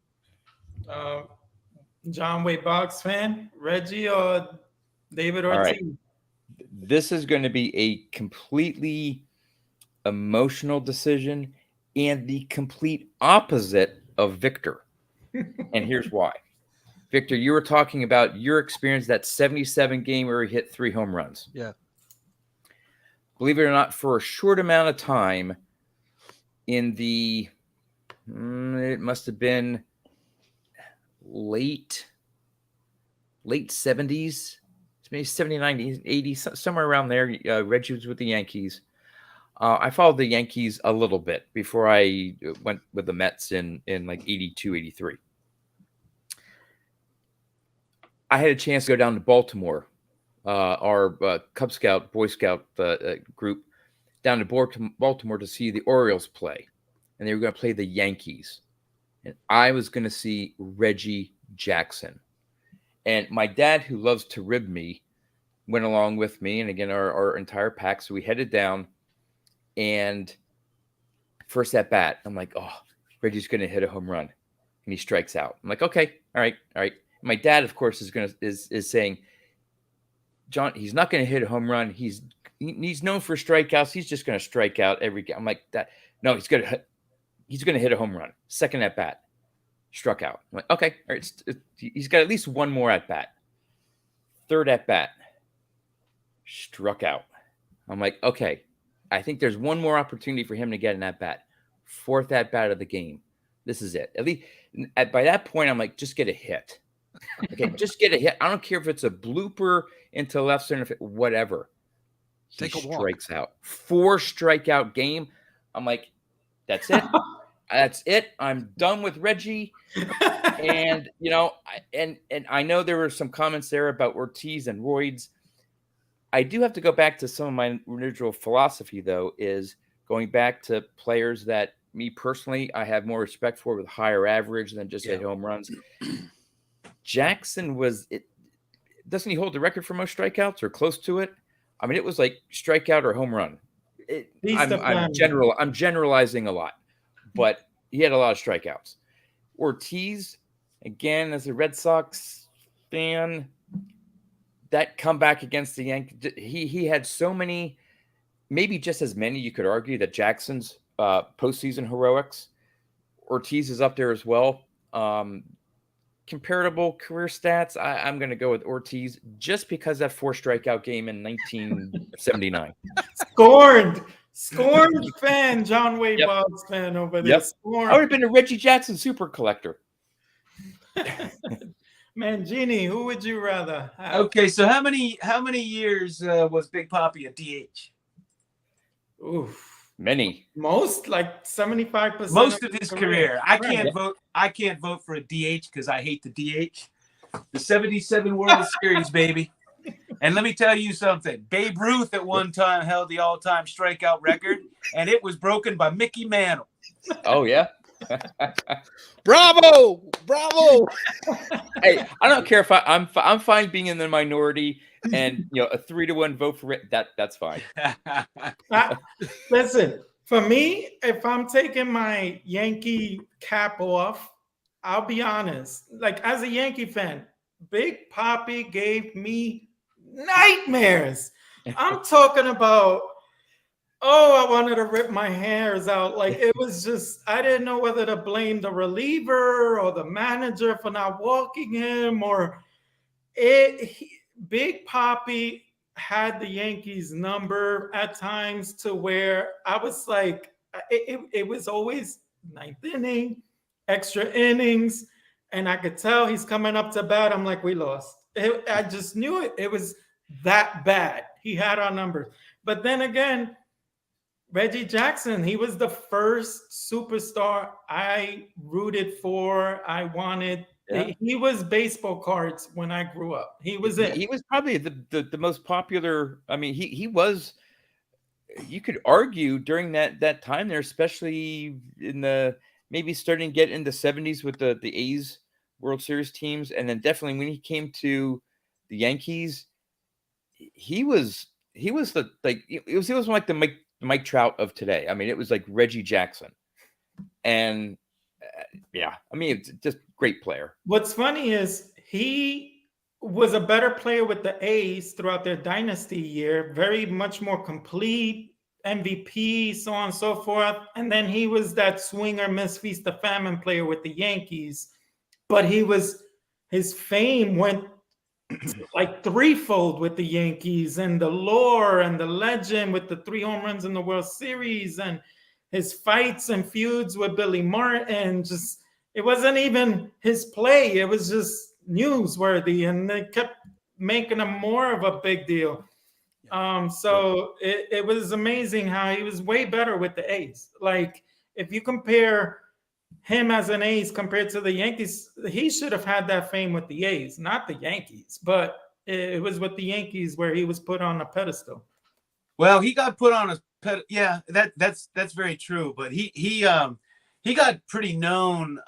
John Wayne Boggs fan, Reggie or David Ortiz? All right. This is going to be a completely emotional decision and the complete opposite of Victor. And here's why. Victor, you were talking about your experience, that 77 game where he hit 3 home runs. Yeah. Believe it or not, for a short amount of time in the, it must have been late 70s, maybe 79, 80, somewhere around there. Reggie was with the Yankees. I followed the Yankees a little bit before I went with the Mets in like 82, 83. I had a chance to go down to Baltimore, our Cub Scout, Boy Scout group, down to Baltimore to see the Orioles play. And they were going to play the Yankees. And I was going to see Reggie Jackson. And my dad, who loves to rib me, went along with me. And again, our entire pack. So we headed down. And first at bat, I'm like, oh, Reggie's going to hit a home run. And he strikes out. I'm like, okay, all right. My dad, of course, is saying, John, he's not going to hit a home run. He's known for strikeouts. He's just going to strike out every game. I'm like, that. No, he's going to hit a home run. Second at bat, struck out. I'm like, okay, all right. He's got at least one more at bat. Third at bat, struck out. I'm like, okay, I think there's one more opportunity for him to get an at bat. Fourth at bat of the game. This is it. At least by that point, I'm like, just get a hit. Okay, just get a hit. I don't care if it's a blooper into left center, whatever. He strikes out. 4 strikeout game. I'm like, that's it. That's it. I'm done with Reggie. And and I know there were some comments there about Ortiz and roids. I do have to go back to some of my original philosophy, though, is going back to players that me personally I have more respect for with higher average than just hit home runs. Jackson doesn't he hold the record for most strikeouts or close to it? I mean, it was like strikeout or home run. I'm generalizing a lot, but he had a lot of strikeouts. Ortiz, again, as a Red Sox fan, that comeback against the Yankees, he had so many, maybe just as many, you could argue, that Jackson's postseason heroics. Ortiz is up there as well. Comparable career stats, I'm going to go with Ortiz just because that 4 strikeout game in 1979. Scorned fan, John Wayne Boggs fan over there. Scorned. I would have been a Reggie Jackson super collector. Man, Jeannie, who would you rather have? Okay, so how many years was Big Papi a DH? Oof. Many. Most, like 75%. Most of his career. I can't vote for a DH because I hate the DH. The 77 World Series, baby. And let me tell you something. Babe Ruth at one time held the all-time strikeout record, and it was broken by Mickey Mantle. Oh, yeah? Bravo! Hey, I don't care if I'm fine being in the minority, and a 3-1 vote for it. That's fine. Listen, for me, if I'm taking my Yankee cap off, I'll be honest. Like, as a Yankee fan, Big Papi gave me nightmares. I'm talking about, I wanted to rip my hairs out. Like, it was just, I didn't know whether to blame the reliever or the manager for not walking him, or Big Papi had the Yankees number at times to where I was like, it was always ninth inning, extra innings, and I could tell he's coming up to bat. I'm like, we lost. I just knew it. It was that bad. He had our numbers. But then again, Reggie Jackson, he was the first superstar I rooted for. I wanted. Yeah. He was baseball cards when I grew up. He was it. He was probably the most popular. I mean, he was. You could argue during that time there, especially in the maybe starting to get in the 70s with the A's World Series teams, and then definitely when he came to the Yankees, he was the like it was like the Mike Trout of today. I mean, it was like Reggie Jackson, and yeah, I mean, it's just great player. What's funny is he was a better player with the A's throughout their dynasty year, very much more complete, MVP, so on and so forth. And then he was that swinger, miss, feast, the famine player with the Yankees. But his fame went like threefold with the Yankees, and the lore and the legend with the 3 home runs in the World Series, and his fights and feuds with Billy Martin. Just, it wasn't even his play. It was just newsworthy, and they kept making him more of a big deal. So it was amazing how he was way better with the A's. Like, if you compare him as an A's compared to the Yankees, he should have had that fame with the A's, not the Yankees. But it was with the Yankees where he was put on a pedestal. Well, he got put on a pedestal. Yeah, that's very true. But he got pretty known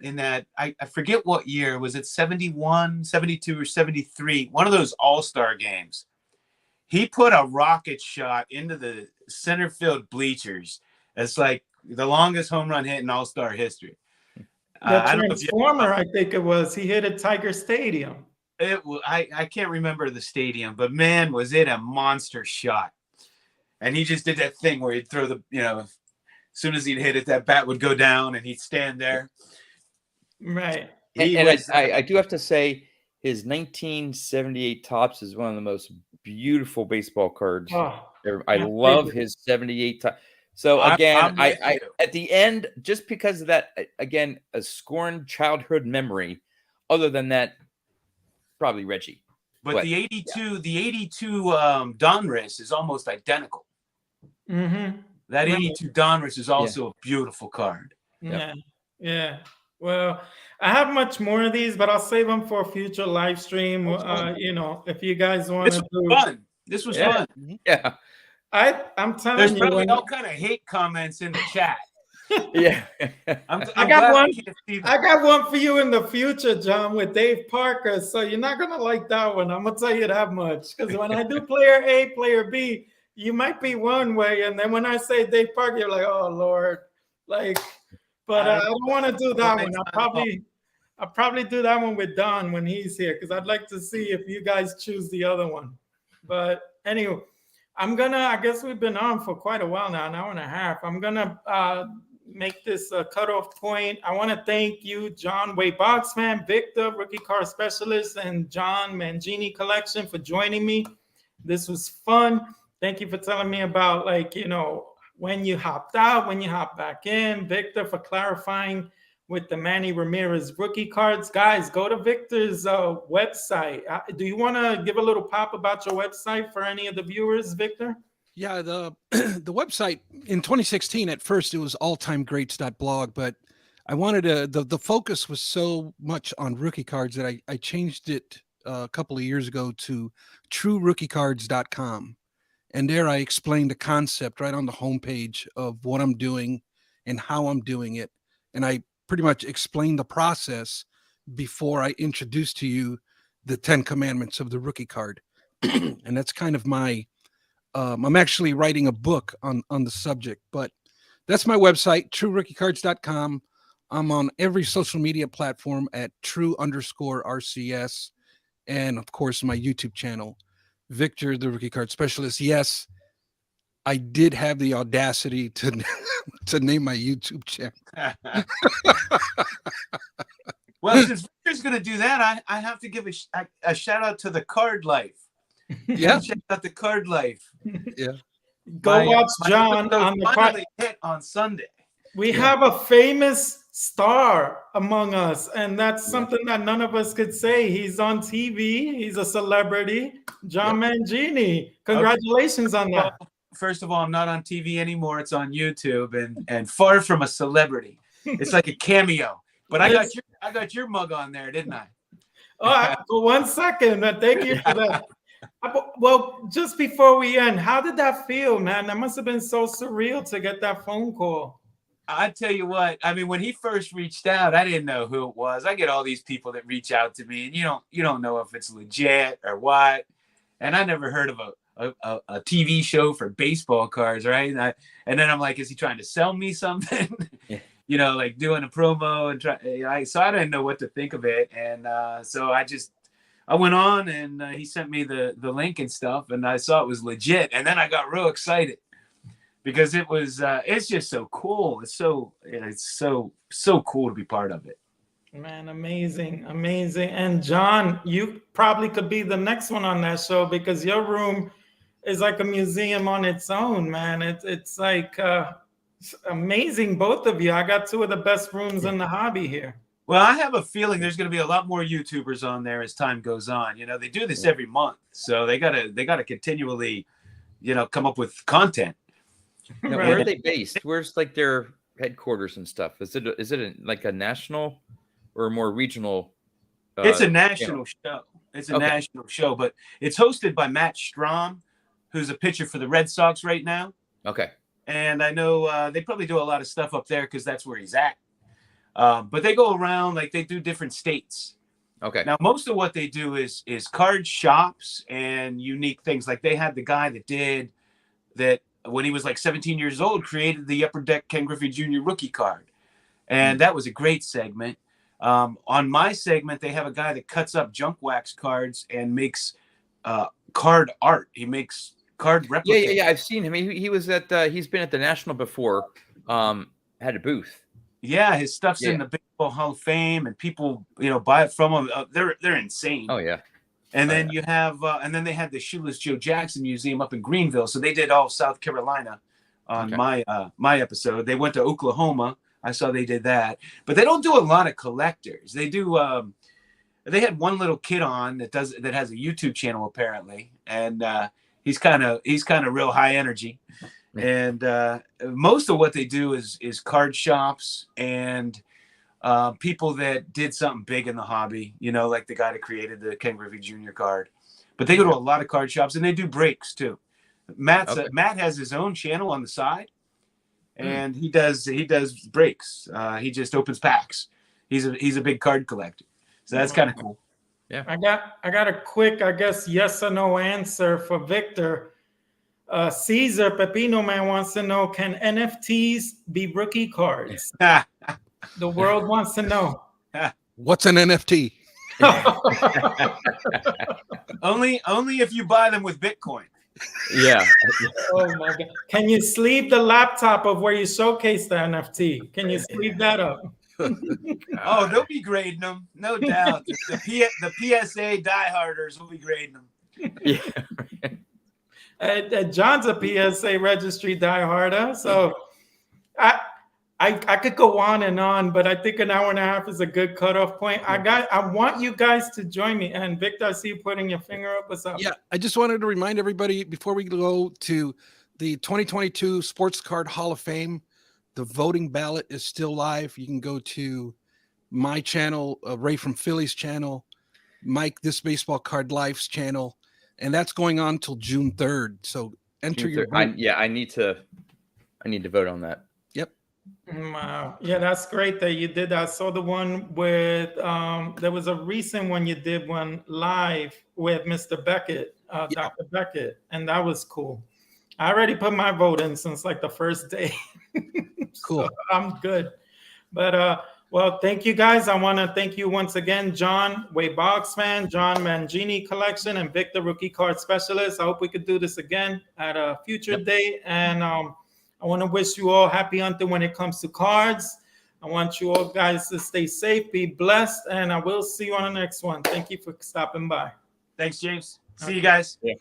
in that, I forget what year. Was it 71, 72, or 73? One of those all-star games. He put a rocket shot into the center field bleachers. It's like the longest home run hit in all-star history. The Transformer, I think it was. He hit at Tiger Stadium. I can't remember the stadium, but man, was it a monster shot. And he just did that thing where he'd throw as soon as he'd hit it, that bat would go down and he'd stand there. Right. I do have to say, his 1978 Topps is one of the most beautiful baseball cards. Oh, I love his 78 Topps. So again, I at the end, just because of that, again, a scorned childhood memory. Other than that, probably Reggie. But the 82 Donruss is almost identical. Mm-hmm. That 82 Donruss is also a beautiful card. Yeah. Well, I have much more of these, but I'll save them for a future live stream. If you guys want to do fun. This was fun. Yeah. I'm telling There's you. There's probably all kind of hate comments in the chat. Yeah. I got one for you in the future, John, with Dave Parker. So you're not gonna like that one. I'm gonna tell you that much. Because when I do player A, player B, you might be one way, and then when I say Dave Parker, you're like, oh Lord. But I don't want to do that one. I'll probably do that one with Don when he's here, because I'd like to see if you guys choose the other one. But anyway, I guess we've been on for quite a while now, an hour and a half. I'm gonna make this a cutoff point. I want to thank you, John Way Box Fan, Victor, Rookie Card Specialist, and John Mangini Collection for joining me. This was fun. Thank you for telling me about, when you hopped out, when you hopped back in. Victor, for clarifying with the Manny Ramirez rookie cards. Guys, go to Victor's website. Do you want to give a little pop about your website for any of the viewers, Victor? Yeah, the website in 2016, at first it was alltimegreats.blog, but I wanted the focus was so much on rookie cards that I changed it a couple of years ago to truerookiecards.com. And there I explained the concept right on the homepage of what I'm doing and how I'm doing it. And I pretty much explained the process before I introduce to you the 10 commandments of the rookie card. And that's kind of my, I'm actually writing a book on the subject, but that's my website, truerookiecards.com. I'm on every social media platform at true_RCS. And of course, my YouTube channel, Victor, the Rookie Card Specialist. Yes, I did have the audacity to name my YouTube channel. Well, since Victor's going to do that, I have to give a shout out to the Card Life. Yeah. Check out the Card Life. Yeah. Go watch my John episode on the finally hit on Sunday. We have a famous star among us, and that's Yeah. something that none of us could say. He's on TV. He's a celebrity. John Mangini. Congratulations on that. Well, first of all, I'm not on TV anymore. It's on YouTube, and far from a celebrity. It's like a cameo. But I got your mug on there, didn't I? For 1 second. Thank you for that. Well, just before we end, how did that feel, man? That must have been so surreal to get that phone call. I tell you what, I mean, when he first reached out, I didn't know who it was. I get all these people that reach out to me, and you don't know if it's legit or what. And I never heard of a TV show for baseball cards, right? And then I'm like, is he trying to sell me something? Yeah. Like doing a promo and so I didn't know what to think of it, and so I went on and he sent me the link and stuff, and I saw it was legit, and then I got real excited because it was it's just so cool. It's so cool to be part of it. Man, amazing. And John, you probably could be the next one on that show because your room is like a museum on its own, man. It's like amazing, both of you. I got two of the best rooms in the hobby here. Well, I have a feeling there's going to be a lot more YouTubers on there as time goes on. They do this every month, so they gotta continually, come up with content. Now, where are they based? Where's like their headquarters and stuff? Is it like a national or a more regional? It's a national show. It's a national show, but it's hosted by Matt Strahm, who's a pitcher for the Red Sox right now. Okay. And I know they probably do a lot of stuff up there because that's where he's at. But they go around, like they do different states. Okay. Now, most of what they do is card shops and unique things. Like they had the guy that did that when he was like 17 years old, created the Upper Deck Ken Griffey Jr. rookie card. And that was a great segment. On my segment, they have a guy that cuts up junk wax cards and makes card art. He makes card replicas. Yeah. I've seen him. He was at he's been at the National before. Had a booth. Yeah, his stuff's in the Baseball Hall of Fame, and people, buy it from him. They're insane. Oh yeah. And then you have, and then they had the Shoeless Joe Jackson Museum up in Greenville. So they did all South Carolina on my episode. They went to Oklahoma. I saw they did that, but they don't do a lot of collectors. They do. They had one little kid on that has a YouTube channel apparently, and he's kind of real high energy. And most of what they do is card shops and people that did something big in the hobby, like the guy that created the Ken Griffey Jr. card. But they go to a lot of card shops and they do breaks too. Matt has his own channel on the side, and he does breaks. He just opens packs. He's a big card collector, so that's kind of cool. Yeah, I got a quick, I guess, yes or no answer for Victor. Caesar Pepino Man wants to know: can NFTs be rookie cards? The world wants to know. What's an NFT? Only if you buy them with Bitcoin. Yeah. Oh my God! Can you sleeve the laptop of where you showcase the NFT? Can you sleeve that up? Oh, they'll be grading them, no doubt. The PSA dieharders will be grading them. Yeah. John's a PSA registry dieharder, so I could go on, but I think an hour and a half is a good cutoff point. I want you guys to join me. And Victor, I see you putting your finger up. What's up? Yeah, I just wanted to remind everybody before we go to the 2022 Sports Card Hall of Fame, the voting ballot is still live. You can go to my channel, Ray from Philly's channel, Mike This Baseball Card Life's channel, and that's going on till June 3rd. So enter your vote. I need to vote on that. Yep. Wow. Yeah, that's great that you did that. I saw the one with there was a recent one you did one live with Mr. Beckett, Dr. Beckett, and that was cool. I already put my vote in since like the first day. Cool. So I'm good. But well, thank you guys. I want to thank you once again, John Way Boxman, John Mangini Collection, and Victor Rookie Card Specialist. I hope we could do this again at a future date. And I want to wish you all happy hunting when it comes to cards. I want you all guys to stay safe, be blessed, and I will see you on the next one. Thank you for stopping by. Thanks, James. See you guys. Yeah.